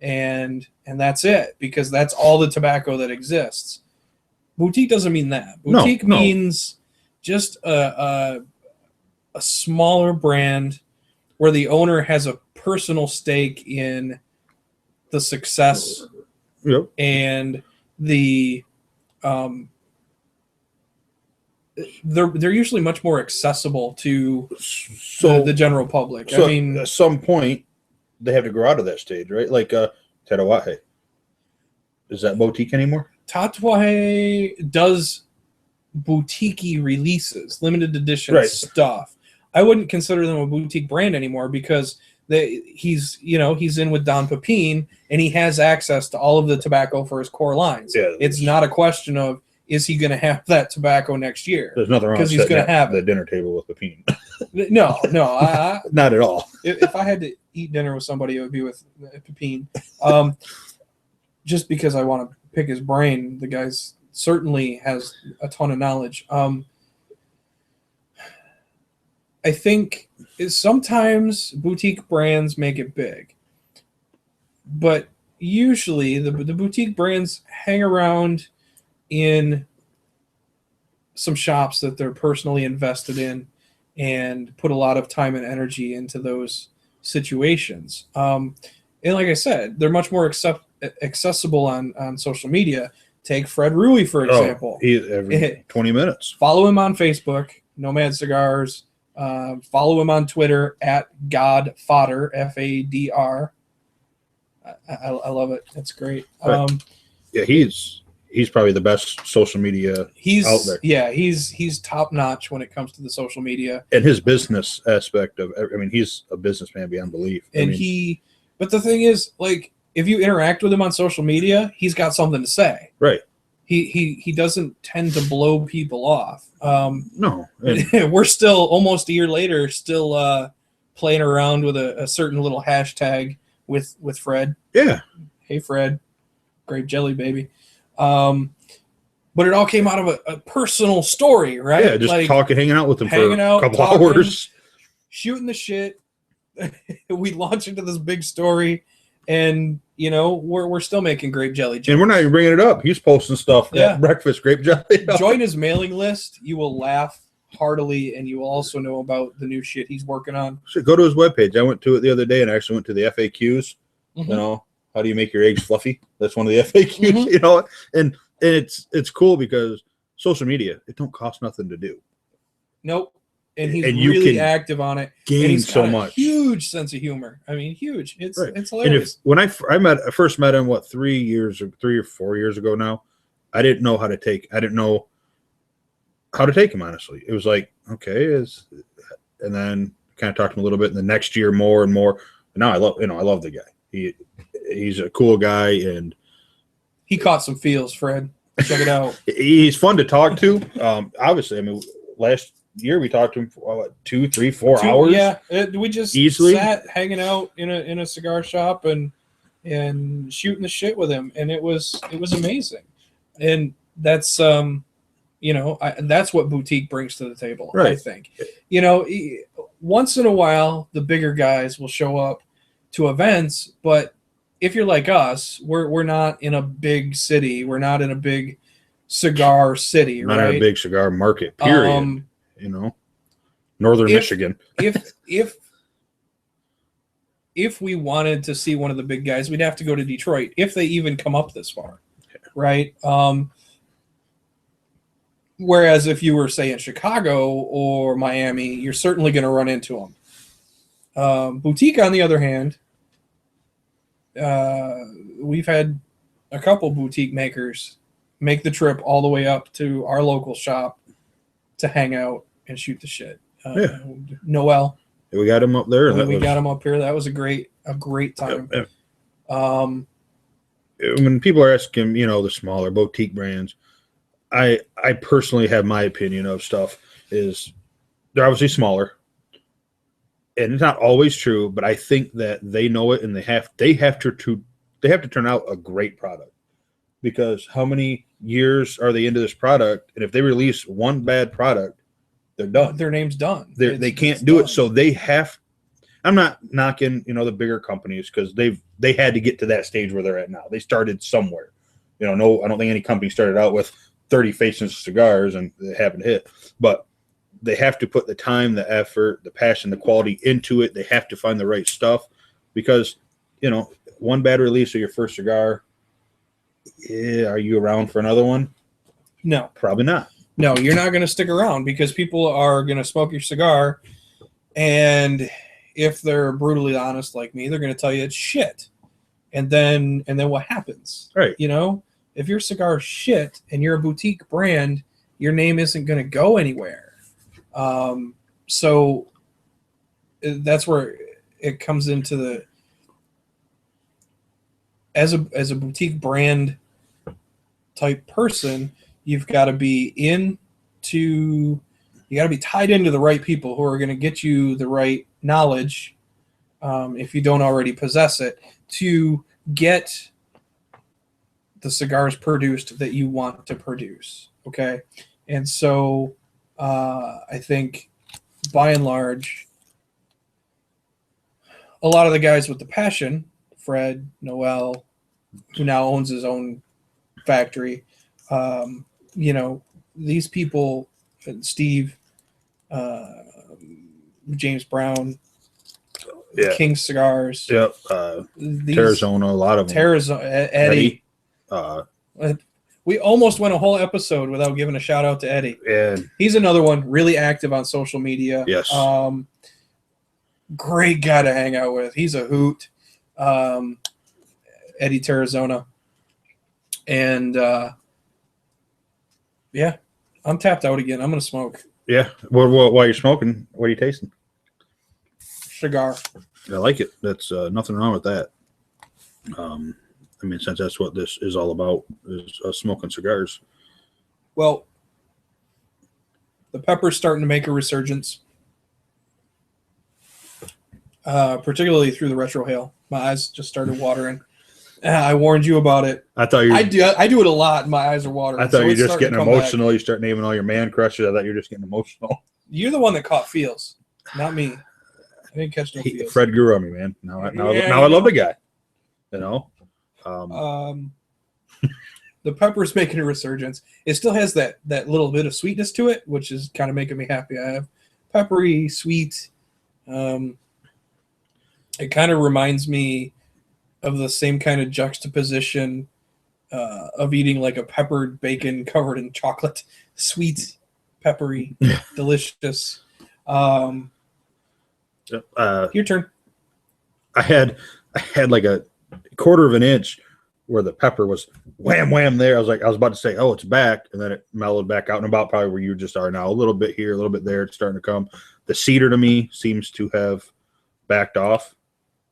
Speaker 1: and that's it, because that's all the tobacco that exists. Boutique doesn't mean that. Boutique means just a smaller brand where the owner has a personal stake in the success and the they're usually much more accessible to the general public.
Speaker 2: So
Speaker 1: I mean,
Speaker 2: at some point they have to grow out of that stage, right? Like Tatawahe. Is that boutique anymore?
Speaker 1: Tatawahe does boutique-y releases, limited edition stuff. I wouldn't consider them a boutique brand anymore because he's in with Don Pepin and he has access to all of the tobacco for his core lines. Yeah, it's not a question of is he going to have that tobacco next year?
Speaker 2: There's nothing wrong with
Speaker 1: he's going to have
Speaker 2: the dinner table with Pepin.
Speaker 1: No,
Speaker 2: not at all.
Speaker 1: If I had to eat dinner with somebody, it would be with Pepin. Just because I want to pick his brain, the guy's certainly has a ton of knowledge. I think sometimes boutique brands make it big, but usually the boutique brands hang around in some shops that they're personally invested in and put a lot of time and energy into those situations. And like I said, they're much more accessible on social media. Take Fred Rui, for example.
Speaker 2: Every 20 minutes.
Speaker 1: Follow him on Facebook, Nomad Cigars. Follow him on Twitter at Godfodder, Fadr. I love it. That's great.
Speaker 2: Right. He's probably the best social media out there.
Speaker 1: Yeah, he's top notch when it comes to the social media
Speaker 2: and his business aspect of. I mean, he's a businessman beyond belief.
Speaker 1: But the thing is, like, if you interact with him on social media, he's got something to say.
Speaker 2: Right.
Speaker 1: He doesn't tend to blow people off.
Speaker 2: No.
Speaker 1: We're still almost a year later, still playing around with a certain little hashtag with Fred.
Speaker 2: Yeah.
Speaker 1: Hey, Fred. Grape jelly, baby. But it all came out of a personal story, right?
Speaker 2: Yeah, just hanging out with him for a couple hours.
Speaker 1: Shooting the shit. We launch into this big story, and we're still making grape jelly jokes.
Speaker 2: And we're not even bringing it up. He's posting stuff at breakfast, grape jelly.
Speaker 1: Join his mailing list. You will laugh heartily, and you will also know about the new shit he's working on.
Speaker 2: So go to his webpage. I went to it the other day and actually went to the FAQs. How do you make your eggs fluffy? That's one of the FAQs, and it's cool because social media, it don't cost nothing to do.
Speaker 1: Nope. And he's really active on it.
Speaker 2: Gain
Speaker 1: he's
Speaker 2: so
Speaker 1: got
Speaker 2: much.
Speaker 1: Huge sense of humor. I mean, huge. It's
Speaker 2: And
Speaker 1: hilarious.
Speaker 2: when I first met him, 3 or 4 years ago now, I didn't know how to take him, honestly. It was like, okay, and then kind of talked to him a little bit, and the next year more and more. And now I love the guy. He's a cool guy, and
Speaker 1: he caught some feels, Fred. Check it out.
Speaker 2: He's fun to talk to. Obviously, I mean, last year we talked to him for 2, 3, 4 hours.
Speaker 1: Yeah, we just
Speaker 2: easily
Speaker 1: sat hanging out in a cigar shop and shooting the shit with him, and it was amazing. And that's that's what boutique brings to the table. Right. I think, once in a while the bigger guys will show up to events, but if you're like us, we're not in a big city. We're not in a big cigar city,
Speaker 2: not in a big cigar market, period. Northern Michigan.
Speaker 1: If we wanted to see one of the big guys, we'd have to go to Detroit, if they even come up this far, right? Whereas if you were, say, in Chicago or Miami, you're certainly going to run into them. Boutique, on the other hand, we've had a couple boutique makers make the trip all the way up to our local shop to hang out and shoot the shit. Noel.
Speaker 2: We got him up there.
Speaker 1: We got him up here. That was a great time.
Speaker 2: Yep. When people are asking, the smaller boutique brands, I personally have my opinion of stuff is they're obviously smaller, and it's not always true, but I think that they know it, and they have to turn out a great product, because how many years are they into this product, and if they release one bad product, they're done.
Speaker 1: Their name's done.
Speaker 2: They can't do it, so they have. I'm not knocking the bigger companies, because they had to get to that stage where they're at now. They started somewhere. No, I don't think any company started out with 30 faces of cigars and they haven't hit, but they have to put the time, the effort, the passion, the quality into it. They have to find the right stuff, because one bad release of your first cigar, are you around for another one?
Speaker 1: No,
Speaker 2: probably not.
Speaker 1: No, you're not going to stick around, because people are going to smoke your cigar, and if they're brutally honest like me, they're going to tell you it's shit. And then what happens?
Speaker 2: Right.
Speaker 1: If your cigar is shit and you're a boutique brand, your name isn't going to go anywhere. So that's where it comes into the as a boutique brand type person, you've got to be tied into the right people who are going to get you the right knowledge, if you don't already possess it, to get the cigars produced that you want to produce. Okay. And so I think by and large, a lot of the guys with the passion, Fred, Noel, who now owns his own factory, these people, Steve, James Brown, King Cigars,
Speaker 2: Arizona, a lot of them.
Speaker 1: Arizona, Eddie. We almost went a whole episode without giving a shout out to Eddie.
Speaker 2: And
Speaker 1: he's another one, really active on social media.
Speaker 2: Yes.
Speaker 1: Great guy to hang out with. He's a hoot. Eddie Tarazona. And I'm tapped out again. I'm going to smoke.
Speaker 2: Yeah. Well, while you're smoking, what are you tasting?
Speaker 1: Cigar.
Speaker 2: I like it. That's nothing wrong with that. Since that's what this is all about, is smoking cigars.
Speaker 1: Well, the pepper's starting to make a resurgence, particularly through the retrohale. My eyes just started watering. I warned you about it.
Speaker 2: I thought
Speaker 1: I do it a lot, and my eyes are watering.
Speaker 2: I thought you were just getting emotional. You start naming all your man crushes. I thought you were just getting emotional.
Speaker 1: You're the one that caught feels, not me. I didn't catch no feels.
Speaker 2: Fred grew on me, man. Now I love the guy.
Speaker 1: The pepper's making a resurgence. It still has that little bit of sweetness to it, which is kind of making me happy. I have peppery, sweet. It kind of reminds me of the same kind of juxtaposition of eating like a peppered bacon covered in chocolate. Sweet, peppery, delicious. Your turn.
Speaker 2: I had like a quarter of an inch where the pepper was wham there. I was about to say, oh, it's back, and then it mellowed back out and about probably where you just are now. A little bit here, a little bit there. It's starting to come. The cedar to me seems to have backed off.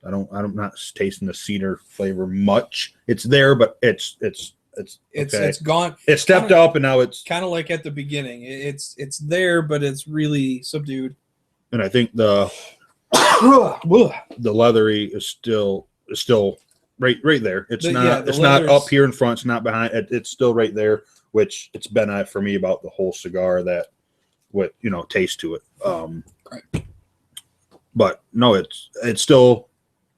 Speaker 2: I'm not tasting the cedar flavor much. It's there, but it's
Speaker 1: gone.
Speaker 2: It stepped up, and now it's
Speaker 1: kind of like at the beginning. It's there, but it's really subdued.
Speaker 2: And I think the leathery is still right there. It's not up here in front. It's not behind. It's still right there, which it's been for me about the whole cigar, that taste to it.
Speaker 1: Right.
Speaker 2: But no, it's still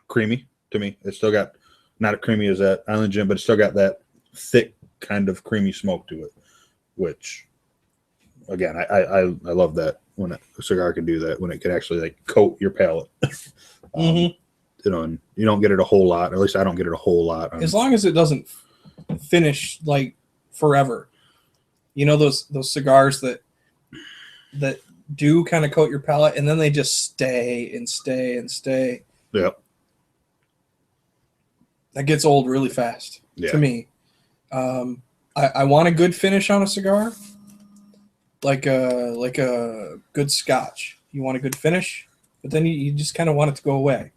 Speaker 2: creamy to me. It's still got not as creamy as that Island Gin, but it's still got that thick kind of creamy smoke to it, which again, I love that when a cigar can do that, when it can actually like coat your palate. You know, and you don't get it a whole lot. Or at least I don't get it a whole lot.
Speaker 1: As long as it doesn't finish like forever. You know those cigars that do kind of coat your palate, and then they just stay and stay and stay.
Speaker 2: Yep.
Speaker 1: That gets old really fast to me. I want a good finish on a cigar, like a good Scotch. You want a good finish, but then you just kind of want it to go away.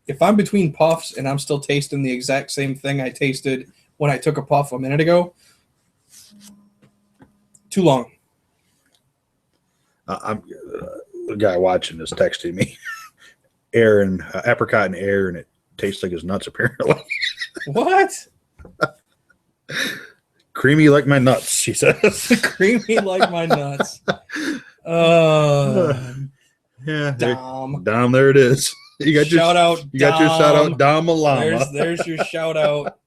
Speaker 1: If I'm between puffs and I'm still tasting the exact same thing I tasted when I took a puff a minute ago, too long.
Speaker 2: I'm the guy watching this texting me, Aaron, apricot and air, and it tastes like his nuts apparently.
Speaker 1: What?
Speaker 2: Creamy like my nuts, she says.
Speaker 1: Creamy like my nuts.
Speaker 2: Yeah,
Speaker 1: Dom.
Speaker 2: Dom, there it is. You got your shout out. You got your shout out, Dom Alama.
Speaker 1: There's your shout out.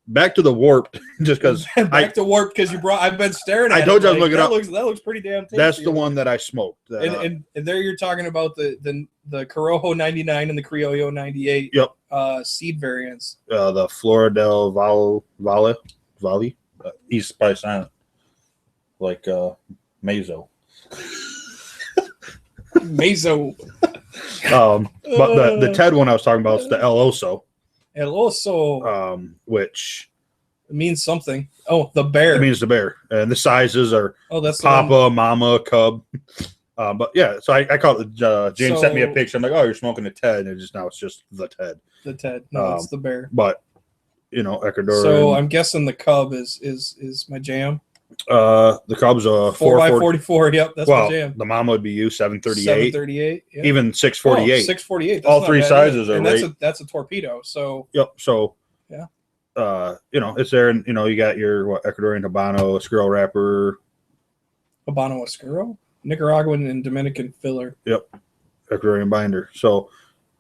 Speaker 2: Back to the warped, just because
Speaker 1: back to warped because you brought. I've been staring at.
Speaker 2: I told you I was looking
Speaker 1: that
Speaker 2: up.
Speaker 1: That looks pretty damn tasty.
Speaker 2: That's the one that I smoked.
Speaker 1: And there you're talking about the Corojo 99 and the Criollo 98.
Speaker 2: Yep.
Speaker 1: Seed variants.
Speaker 2: The Flora del Valle. He's probably silent. Like Mazo.
Speaker 1: Mazo.
Speaker 2: But the Ted one I was talking about is the El Oso.
Speaker 1: El Oso.
Speaker 2: Which
Speaker 1: it means something. Oh, the bear.
Speaker 2: It means the bear. And the sizes are
Speaker 1: that's
Speaker 2: Papa, Mama, Cub. But yeah, so I called it. James sent me a picture. I'm like, oh, you're smoking a Ted. And it's just the Ted.
Speaker 1: The Ted. No, it's the bear.
Speaker 2: But, Ecuador.
Speaker 1: So I'm guessing the Cub is my jam.
Speaker 2: The Cub's a
Speaker 1: 4x44. Yep, that's my jam.
Speaker 2: The Mama would be you 738.
Speaker 1: 738. Yeah.
Speaker 2: Even 648.
Speaker 1: 648.
Speaker 2: All three sizes are
Speaker 1: right. That's a torpedo. So
Speaker 2: yep. So
Speaker 1: yeah.
Speaker 2: It's there, and you got your Ecuadorian Habano, Oscuro wrapper.
Speaker 1: Habano Oscuro? Nicaraguan and Dominican filler.
Speaker 2: Yep. Ecuadorian binder. So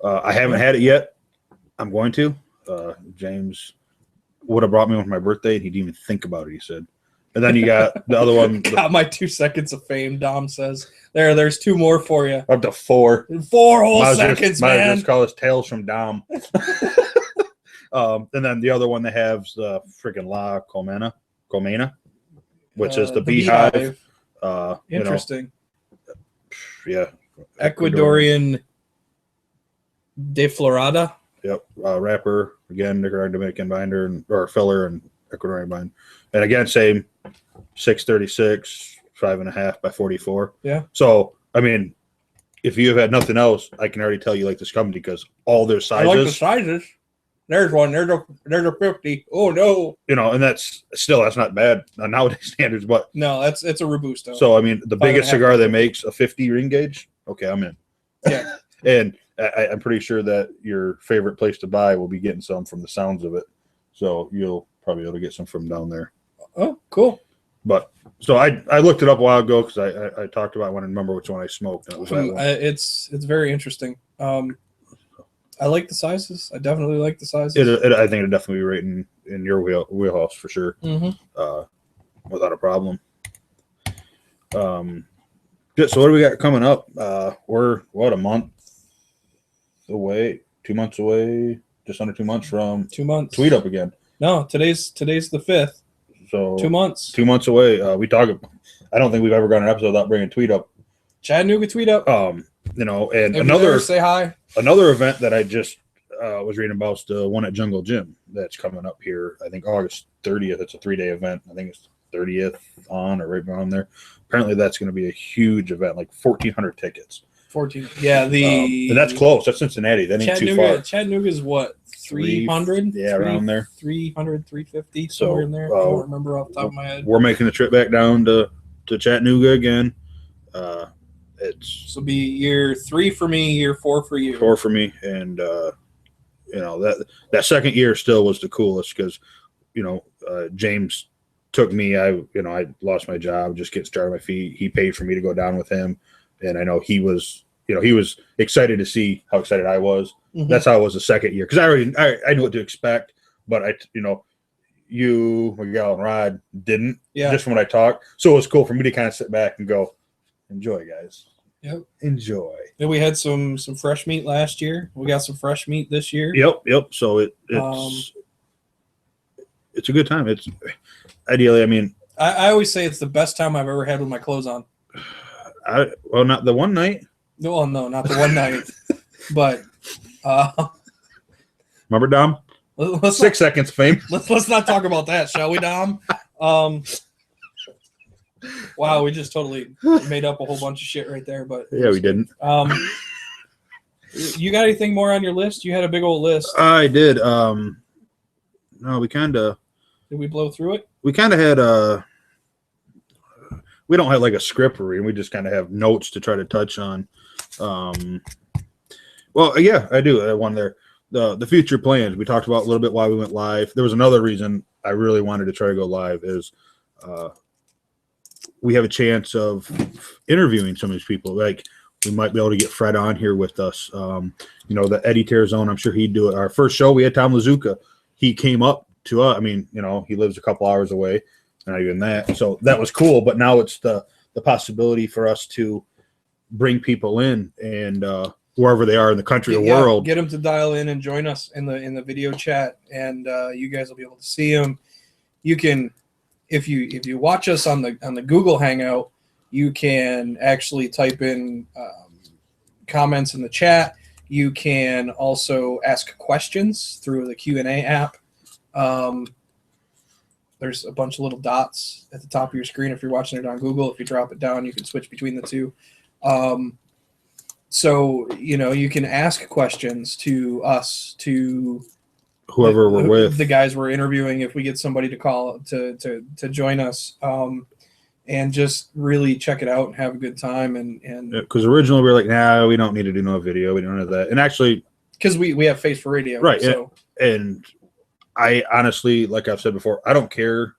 Speaker 2: I haven't had it yet. I'm going to. James would have brought me one for my birthday, and he didn't even think about it, he said. And then you got the other one.
Speaker 1: Got my 2 seconds of fame, Dom says. There's 2 more for you.
Speaker 2: Up to 4.
Speaker 1: 4 whole seconds, man.
Speaker 2: Might just call this Tales from Dom. And then the other one they have is the freaking La Colmena, which is the beehive.
Speaker 1: Interesting.
Speaker 2: Yeah.
Speaker 1: Ecuadorian de Florada.
Speaker 2: Yep. Wrapper, again, Nicaraguan Dominican binder or filler and Ecuadorian binder. And again, same 636, 5.5 by 44.
Speaker 1: Yeah.
Speaker 2: So, I mean, if you have had nothing else, I can already tell you like this company because all their sizes.
Speaker 1: I like the sizes. There's one. There's a 50. Oh no.
Speaker 2: And that's not bad on nowadays standards, but
Speaker 1: no, it's a Robusto.
Speaker 2: So I mean, the biggest cigar they make's a 50 ring gauge. Okay, I'm in.
Speaker 1: Yeah.
Speaker 2: And I'm pretty sure that your favorite place to buy will be getting some from the sounds of it. So you'll probably be able to get some from down there.
Speaker 1: Oh, cool.
Speaker 2: But so I looked it up a while ago because I talked about. I want to remember which one I smoked. And it was that one.
Speaker 1: It's very interesting. I like the sizes. I definitely like the sizes.
Speaker 2: I think it'd definitely be right in your wheelhouse for sure.
Speaker 1: Mm-hmm.
Speaker 2: Without a problem. Good. So what do we got coming up? We're a month away, 2 months away, just under 2 months from
Speaker 1: 2 months.
Speaker 2: Tweet Up again.
Speaker 1: No, today's the 5th.
Speaker 2: So
Speaker 1: 2 months.
Speaker 2: 2 months away. I don't think we've ever gone an episode without bringing Tweet Up.
Speaker 1: Chattanooga Tweet Up.
Speaker 2: And
Speaker 1: say hi.
Speaker 2: Another event that I just was reading about is the one at Jungle Gym that's coming up here. I think August 30th. It's a 3-day event. I think it's 30th on or right around there. Apparently, that's going to be a huge event, like 1,400 tickets.
Speaker 1: 14. Yeah,
Speaker 2: and that's close. That's Cincinnati. That ain't too far.
Speaker 1: Chattanooga's what? 300?
Speaker 2: Yeah, around there.
Speaker 1: 300, 350, somewhere in there. I don't remember off the top of my head.
Speaker 2: We're making the trip back down to Chattanooga again. This
Speaker 1: will be year 3 for me, year 4 for you.
Speaker 2: 4 for me, and that second year still was the coolest because James took me. I lost my job, just getting started on my feet. He paid for me to go down with him, and I know he was excited to see how excited I was. Mm-hmm. That's how it was the second year because I knew what to expect, but you, Miguel, and Rod didn't.
Speaker 1: Yeah.
Speaker 2: Just when I talked. So it was cool for me to kind of sit back and go, enjoy, guys.
Speaker 1: Yep.
Speaker 2: Enjoy.
Speaker 1: Then we had some fresh meat last year. We got some fresh meat this year.
Speaker 2: Yep. So it's a good time. It's ideally, I mean,
Speaker 1: I always say it's the best time I've ever had with my clothes on.
Speaker 2: Not the one night.
Speaker 1: No, not the one night. But
Speaker 2: remember, Dom?
Speaker 1: Let's
Speaker 2: 6 seconds fame.
Speaker 1: Let's not talk about that, shall we, Dom? Wow, we just totally made up a whole bunch of shit right there. But
Speaker 2: yeah, we didn't.
Speaker 1: You got anything more on your list? You had a big old list.
Speaker 2: I did. No, we kind of.
Speaker 1: Did we blow through it?
Speaker 2: We kind of had we don't have like a script read. We just kind of have notes to try to touch on. Well, yeah, I do. One there. The future plans. We talked about a little bit why we went live. There was another reason I really wanted to try to go live is we have a chance of interviewing some of these people. Like we might be able to get Fred on here with us. The Eddie Terrazone, I'm sure he'd do it. Our first show, we had Tom Lazuka. He came up to us. I mean, he lives a couple hours away, not even that. So that was cool. But now it's the possibility for us to bring people in and wherever they are in the country or world.
Speaker 1: Get them to dial in and join us in the video chat, and you guys will be able to see them. You can, if you watch us on the Google Hangout, you can actually type in comments in the chat. You can also ask questions through the Q&A app. There's a bunch of little dots at the top of your screen if you're watching it on Google. If you drop it down, you can switch between the two. So, you can ask questions to us, to
Speaker 2: whoever we're with,
Speaker 1: the guys we're interviewing, if we get somebody to call to join us, and just really check it out and have a good time. And
Speaker 2: because originally we were like, nah, we don't need to do no video. We don't have that. And actually,
Speaker 1: because we have face for radio.
Speaker 2: Right.
Speaker 1: So.
Speaker 2: And I honestly, like I've said before, I don't care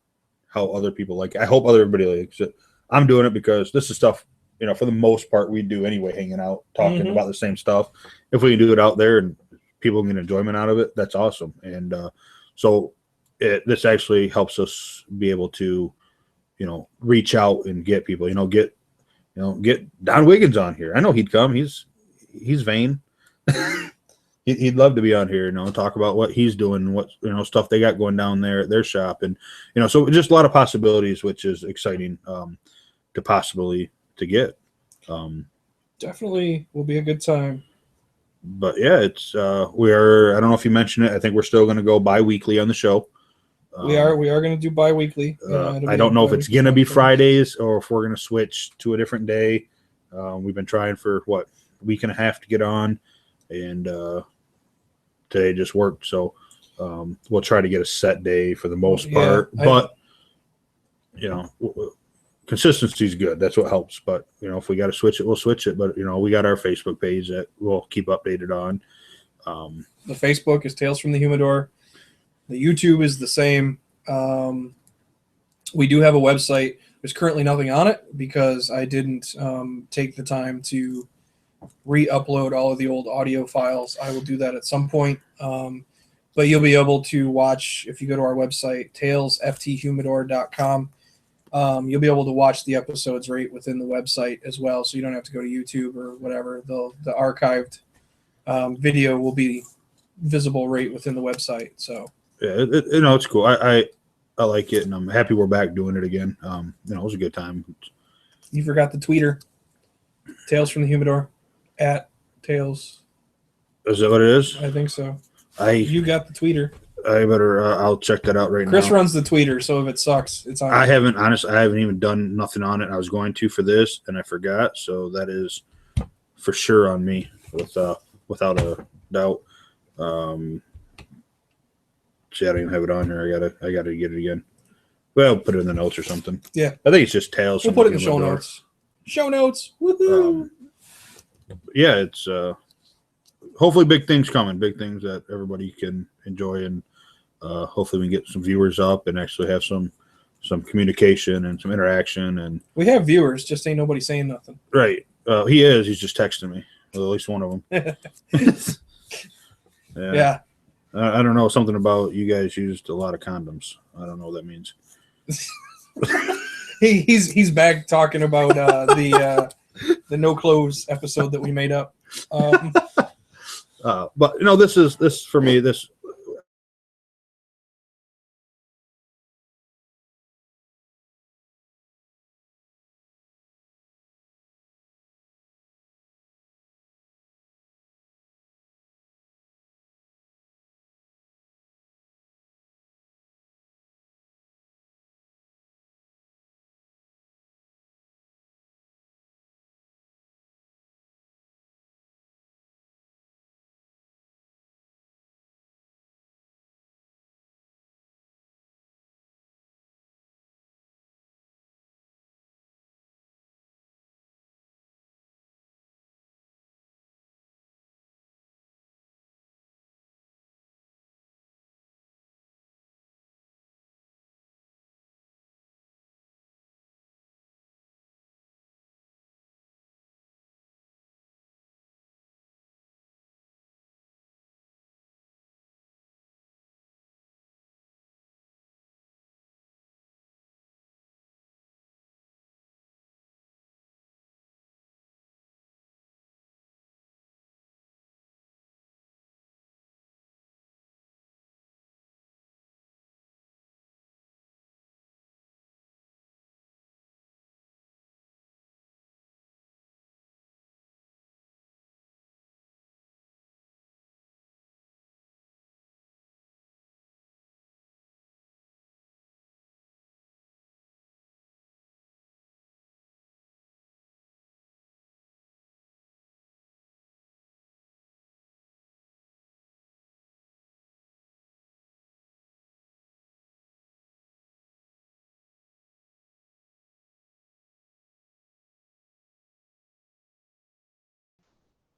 Speaker 2: how other people like it. I hope everybody likes it. I'm doing it because this is stuff, for the most part, we do anyway, hanging out, talking about the same stuff. If we can do it out there and people get enjoyment out of it, that's awesome. And so this actually helps us be able to, reach out and get people, get Don Wiggins on here. I know he'd come. He's vain. He'd love to be on here, talk about what he's doing, what, stuff they got going down there at their shop. And, so just a lot of possibilities, which is exciting to possibly to get.
Speaker 1: Definitely will be a good time.
Speaker 2: But yeah, it's I don't know if you mentioned it. I think we're still going to go bi-weekly on the show.
Speaker 1: We are going to do bi-weekly.
Speaker 2: I don't know if it's going to be Fridays or if we're going to switch to a different day. We've been trying for a week and a half to get on, and today just worked. So we'll try to get a set day for the most part. But consistency is good. That's what helps. But if we got to switch it, we'll switch it. But we got our Facebook page that we'll keep updated on.
Speaker 1: The Facebook is Tales from the Humidor. The YouTube is the same. We do have a website. There's currently nothing on it because I didn't take the time to re-upload all of the old audio files. I will do that at some point. But you'll be able to watch, if you go to our website, talesfthumidor.com, you'll be able to watch the episodes right within the website as well, so you don't have to go to YouTube or whatever. The archived video will be visible right within the website. So
Speaker 2: yeah, it's cool. I like it, and I'm happy we're back doing it again. It was a good time.
Speaker 1: You forgot the tweeter. Tales from the Humidor at Tales.
Speaker 2: Is that what it is?
Speaker 1: I think so.
Speaker 2: You
Speaker 1: got the tweeter.
Speaker 2: I better. I'll check that out now.
Speaker 1: Chris runs the tweeter, so if it sucks, it's on.
Speaker 2: I haven't even done nothing on it. I was going to for this, and I forgot. So that is for sure on me, without a doubt. See, I don't even have it on here. I gotta get it again. Well, put it in the notes or something.
Speaker 1: Yeah,
Speaker 2: I think it's just Tales.
Speaker 1: We'll put it in the show notes. Show notes. Woohoo!
Speaker 2: Yeah, it's hopefully big things coming. Big things that everybody can enjoy, and hopefully we can get some viewers up and actually have some communication and some interaction. And
Speaker 1: we have viewers, just ain't nobody saying nothing.
Speaker 2: Right. He is. He's just texting me. Well, at least one of them.
Speaker 1: Yeah.
Speaker 2: I don't know, something about you guys used a lot of condoms. I don't know what that means.
Speaker 1: He's back talking about the no clothes episode that we made up.
Speaker 2: But you know, this for me. This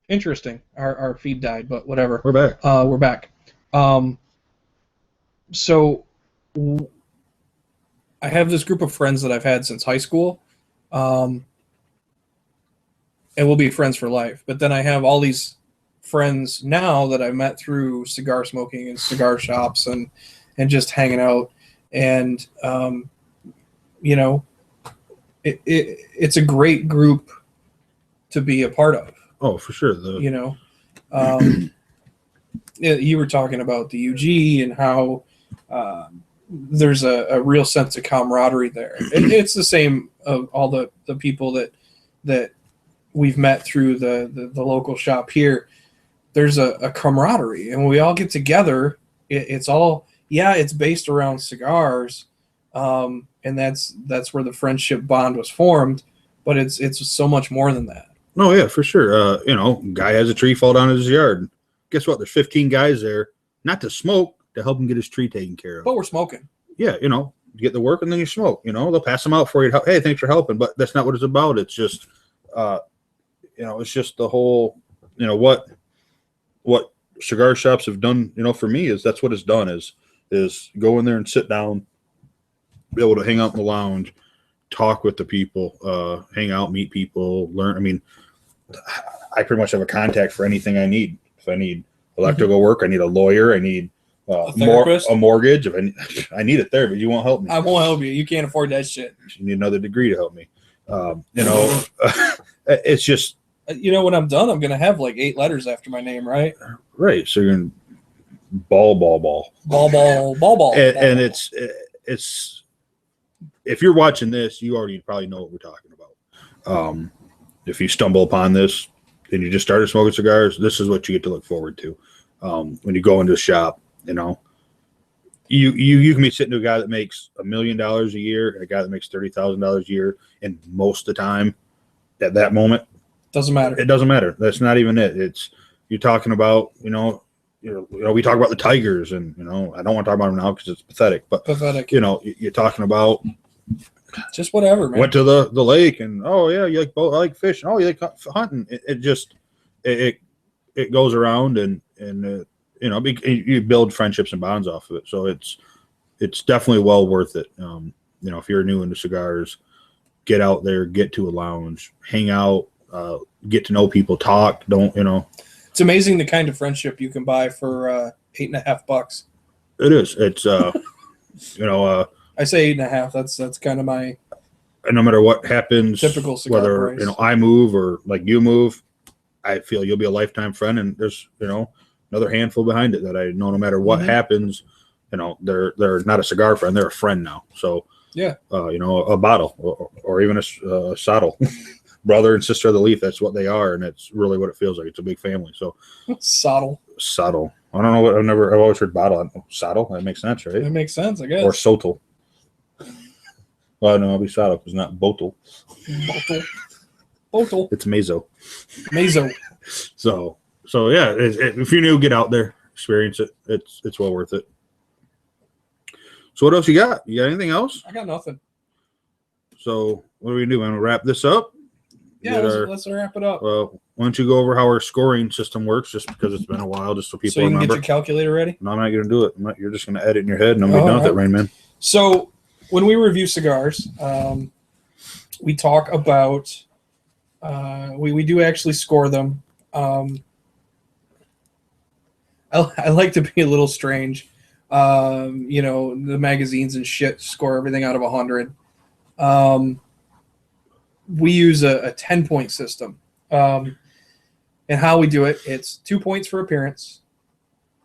Speaker 1: Interesting. Our feed died, but whatever.
Speaker 2: we're back.
Speaker 1: We're back. So I have this group of friends that I've had since high school, and we'll be friends for life. But then I have all these friends now that I met through cigar smoking and cigar shops and just hanging out. And you know, it's a great group to be a part of.
Speaker 2: Oh, for sure.
Speaker 1: You know, you were talking about the UG and how there's a real sense of camaraderie there. It's the same of all the people that we've met through the local shop here. There's a camaraderie, and when we all get together, it's all, yeah, it's based around cigars, and that's where the friendship bond was formed, but it's so much more than that.
Speaker 2: No, yeah, for sure. You know, guy has a tree fall down in his yard. Guess what? There's 15 guys there, not to smoke, to help him get his tree taken care of.
Speaker 1: But we're smoking.
Speaker 2: Yeah, you know, you get the work and then you smoke. You know, they'll pass them out for you. Hey, thanks for helping. But that's not what it's about. It's just, you know, it's just the whole, you know, what cigar shops have done. You know, for me is that's what it's done is go in there and sit down, be able to hang out in the lounge, talk with the people, hang out, meet people, learn. I mean, I pretty much have a contact for anything I need. If I need electrical work, I need a lawyer, I need a mortgage. If I need it there, but you won't help me.
Speaker 1: I won't help you. You can't afford that shit.
Speaker 2: You need another degree to help me. You know, it's just.
Speaker 1: You know, when I'm done, I'm gonna have like 8 letters after my name, right?
Speaker 2: Right. So you're gonna ball. And it's if you're watching this, you already probably know what we're talking about. If you stumble upon this and you just started smoking cigars, this is what you get to look forward to. When you go into a shop, you know, you can be sitting to a guy that makes $1 million a year and a guy that makes $30,000 a year, and most of the time, at that moment,
Speaker 1: doesn't matter.
Speaker 2: It doesn't matter. That's not even it. It's you're talking about, you know, we talk about the Tigers, and you know, I don't want to talk about them now because it's pathetic. But you know, you're talking about
Speaker 1: just whatever, man.
Speaker 2: Went to the lake, and oh yeah, you like boat, I like fishing. Oh, you like hunting. It just it goes around, and you know, you build friendships and bonds off of it. So it's definitely well worth it. You know, if you're new into cigars, get out there, get to a lounge, hang out, get to know people, talk. Don't, you know.
Speaker 1: It's amazing the kind of friendship you can buy for $8.50.
Speaker 2: It is. It's
Speaker 1: I say 8.5. That's kind of my
Speaker 2: and no matter what happens,
Speaker 1: typical cigar
Speaker 2: whether
Speaker 1: price.
Speaker 2: I move or like you move, I feel you'll be a lifetime friend, and there's another handful behind it that I know no matter what happens, they're not a cigar friend, they're a friend now. So
Speaker 1: yeah,
Speaker 2: a bottle or even a saddle, brother and sister of the leaf. That's what they are, and it's really what it feels like. It's a big family. So
Speaker 1: saddle.
Speaker 2: I don't know what I've always heard bottle. Saddle. That makes sense, right?
Speaker 1: That makes sense, I guess.
Speaker 2: Or sotel. Well, no, it'll be saddle because not botel.
Speaker 1: Botel.
Speaker 2: It's meso. So yeah, if you're new, get out there, experience it. It's well worth it. So what else you got? You got anything else?
Speaker 1: I got nothing.
Speaker 2: So what do we do? Want to wrap this up?
Speaker 1: Yeah, let's wrap it up.
Speaker 2: Well, why don't you go over how our scoring system works, just because it's been a while, just so people
Speaker 1: so you
Speaker 2: remember.
Speaker 1: Can get your calculator ready?
Speaker 2: No, I'm not going to do it. You're just going to edit in your head, and I'm going to be done with it, Rain Man.
Speaker 1: So when we review cigars, we talk about we do actually score them. I like to be a little strange. The magazines and shit score everything out of 100. We use a 10-point system. And how we do it, it's 2 points for appearance,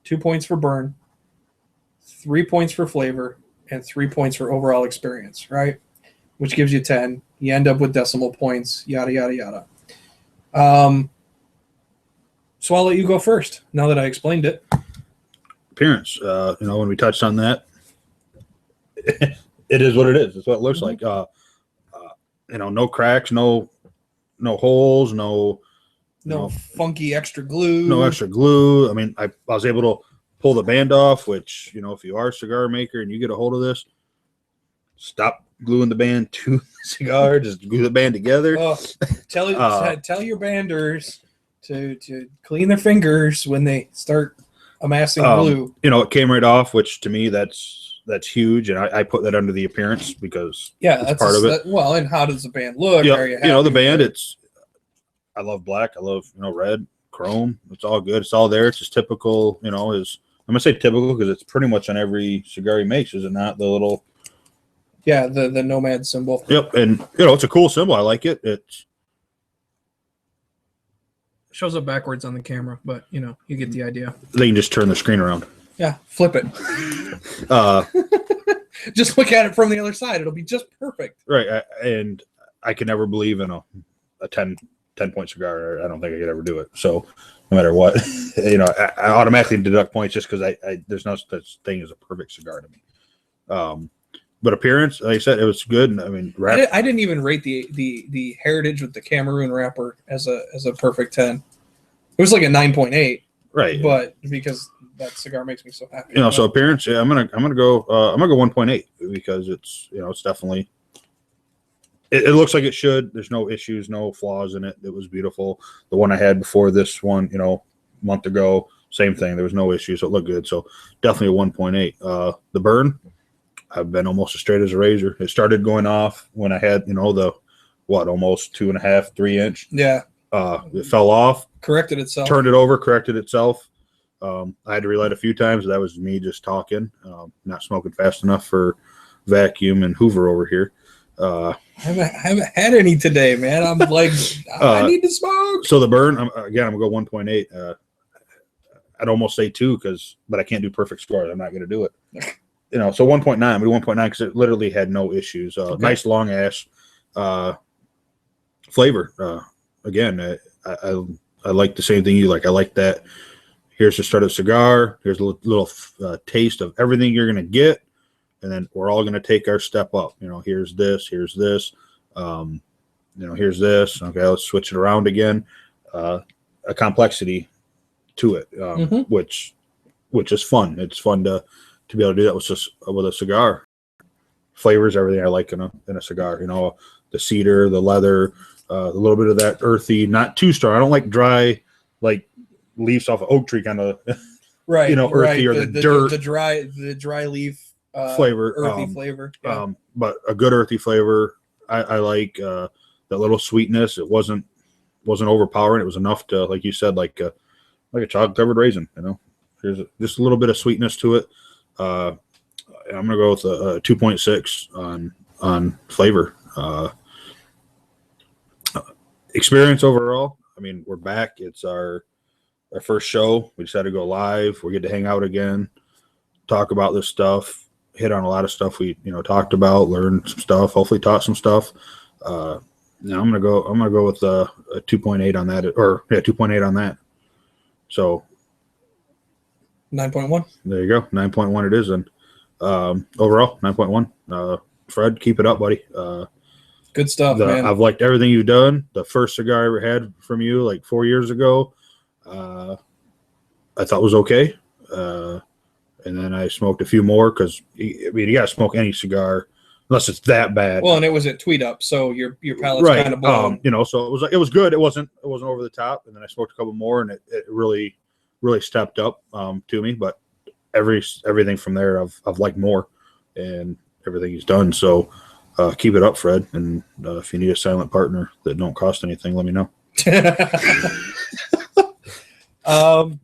Speaker 1: 2 points for burn, 3 points for flavor, and 3 points for overall experience, right? Which gives you 10. You end up with decimal points, yada, yada, yada. So I'll let you go first, now that I explained it.
Speaker 2: Appearance, when we touched on that, it is what it is. It's what it looks like. No cracks, no holes, no
Speaker 1: funky extra glue.
Speaker 2: No extra glue. I mean, I was able to pull the band off, which, if you are a cigar maker and you get a hold of this, stop gluing the band to the cigar. Just glue the band together.
Speaker 1: Tell your banders to clean their fingers when they start amassing glue.
Speaker 2: It came right off, which to me that's huge, and I put that under the appearance because that's part of it.
Speaker 1: And how does the band look?
Speaker 2: Yeah, the band. I love black. I love red, chrome. It's all good. It's all there. It's just typical. I'm gonna say typical because it's pretty much on every cigar he makes, is it not? The little.
Speaker 1: Yeah, the Nomad symbol.
Speaker 2: Yep, and it's a cool symbol. I like it. It
Speaker 1: shows up backwards on the camera, but you get the idea.
Speaker 2: They can just turn the screen around.
Speaker 1: Yeah, flip it. Just look at it from the other side. It'll be just perfect.
Speaker 2: Right, and I can never believe in a 10-point cigar. I don't think I could ever do it. So no matter what, I automatically deduct points just because I there's no such thing as a perfect cigar to me. But appearance, like I said, it was good. I mean,
Speaker 1: I didn't even rate the Heritage with the Cameroon wrapper as a perfect 10. It was like a 9.8.
Speaker 2: Right.
Speaker 1: But because that cigar makes me so happy.
Speaker 2: So appearance, yeah, I'm gonna go 1.8 because it's it's definitely it looks like it should. There's no issues, no flaws in it. It was beautiful. The one I had before this one, a month ago, same thing. There was no issues, so it looked good. So definitely a 1.8. The burn, I've been almost as straight as a razor. It started going off when I had, the almost 2.5, 3 inch.
Speaker 1: Yeah.
Speaker 2: It fell off.
Speaker 1: Corrected itself.
Speaker 2: Turned it over, corrected itself. I had to relight a few times. That was me just talking, not smoking fast enough for vacuum and Hoover over here.
Speaker 1: I haven't had any today, man. I'm like, I need to smoke.
Speaker 2: So the burn, I'm gonna go 1.8. I'd almost say 2 but I can't do perfect scores. I'm not gonna do it. So 1.9. I'm gonna do 1.9 because it literally had no issues. Okay. Nice long ash flavor. Again, I like the same thing you like. I like that. Here's the start of the cigar. Here's a little taste of everything you're gonna get. And then we're all going to take our step up. Here's this, here's this, here's this. Okay, let's switch it around again. A complexity to it, which is fun. It's fun to be able to do that with a cigar. Flavors, everything I like in a cigar. The cedar, the leather, a little bit of that earthy, not too strong. I don't like dry, like leaves off an oak tree kind of,
Speaker 1: right?
Speaker 2: Earthy or the dirt,
Speaker 1: the dry leaf.
Speaker 2: Flavor,
Speaker 1: earthy flavor, yeah.
Speaker 2: But a good earthy flavor. I like that little sweetness. It wasn't overpowering. It was enough to, like you said, like a chocolate covered raisin. There's just a little bit of sweetness to it. I'm gonna go with a 2.6 on flavor. Experience overall. I mean, we're back. It's our first show. We decided to go live. We get to hang out again, talk about this stuff, hit on a lot of stuff we talked about, learned some stuff, hopefully taught some stuff. Now I'm gonna go with a 2.8 on that, or 2.8 on that. So
Speaker 1: 9.1.
Speaker 2: there you go, 9.1 it is, and overall 9.1. Fred, keep it up, buddy.
Speaker 1: Good stuff, man.
Speaker 2: I've liked everything you've done. The first cigar I ever had from you, like 4 years ago, I thought was okay. And then I smoked a few more because you got to smoke any cigar unless it's that bad.
Speaker 1: Well, and it was at Tweet Up, so your palate's kind of blown.
Speaker 2: So it was good. It wasn't over the top. And then I smoked a couple more, and it really stepped up to me. But everything from there, I've liked more, and everything he's done. So. Keep it up, Fred. And if you need a silent partner that don't cost anything, let me know. I'm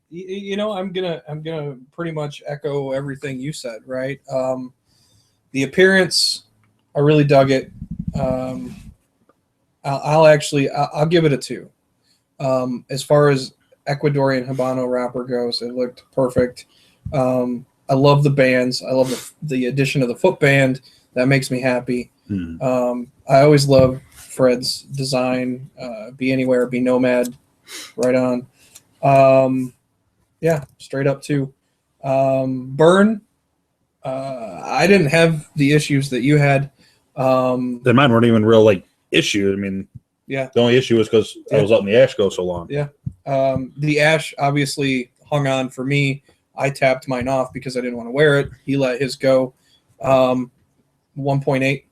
Speaker 2: gonna pretty much echo everything you said. Right. The appearance, I really dug it. I'll give it a 2. As far as Ecuadorian Habano wrapper goes, it looked perfect. I love the bands. I love the addition of the foot band. That makes me happy. I always love Fred's design. Be Anywhere, Be Nomad, right on. Straight up 2. Burn. I didn't have the issues that you had. Mine weren't even real issues. I mean,
Speaker 1: yeah.
Speaker 2: The only issue was because I was letting the ash go so long.
Speaker 1: Yeah. The ash obviously hung on for me. I tapped mine off because I didn't want to wear it. He let his go. 1.8.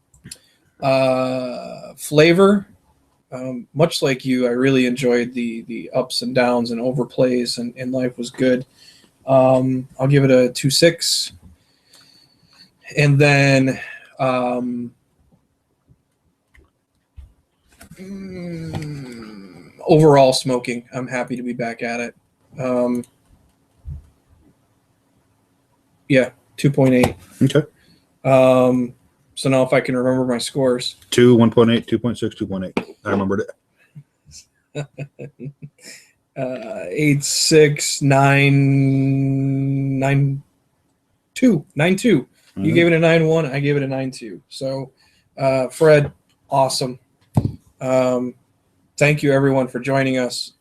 Speaker 1: Flavor, much like you, I really enjoyed the ups and downs and overplays, and life was good. I'll give it a 2.6. And then overall smoking, I'm happy to be back at it. 2.8.
Speaker 2: Okay.
Speaker 1: So now if I can remember my scores.
Speaker 2: 2, 1.8, 2.6, 2.8. I remembered it.
Speaker 1: 8, 6, 9, 9, 2. 9.2. You gave it a 9.1. I gave it a 9.2. So, Fred, awesome. Thank you, everyone, for joining us.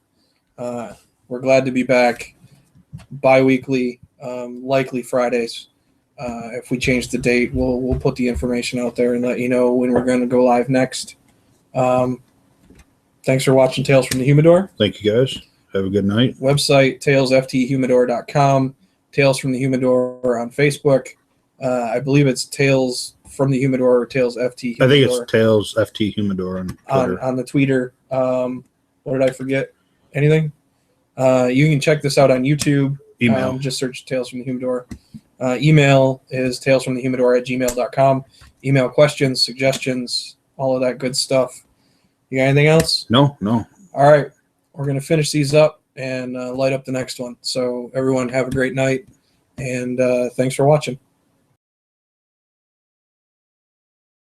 Speaker 1: We're glad to be back. Bi-weekly, likely Fridays. If we change the date, we'll put the information out there and let you know when we're going to go live next. Thanks for watching Tales from the Humidor.
Speaker 2: Thank you, guys. Have a good night.
Speaker 1: Website, talesfthumidor.com. Tales from the Humidor on Facebook. I believe it's Tales from the Humidor or Tales FT Humidor.
Speaker 2: I think it's Tales FT Humidor on Twitter.
Speaker 1: On the Twitter. What did I forget? Anything? You can check this out on YouTube.
Speaker 2: Email.
Speaker 1: Just search Tales from the Humidor. Email is talesfromthehumidor@gmail.com. Email questions, suggestions, all of that good stuff. You got anything else?
Speaker 2: No.
Speaker 1: All right. We're going to finish these up and light up the next one. So everyone have a great night, and thanks for watching.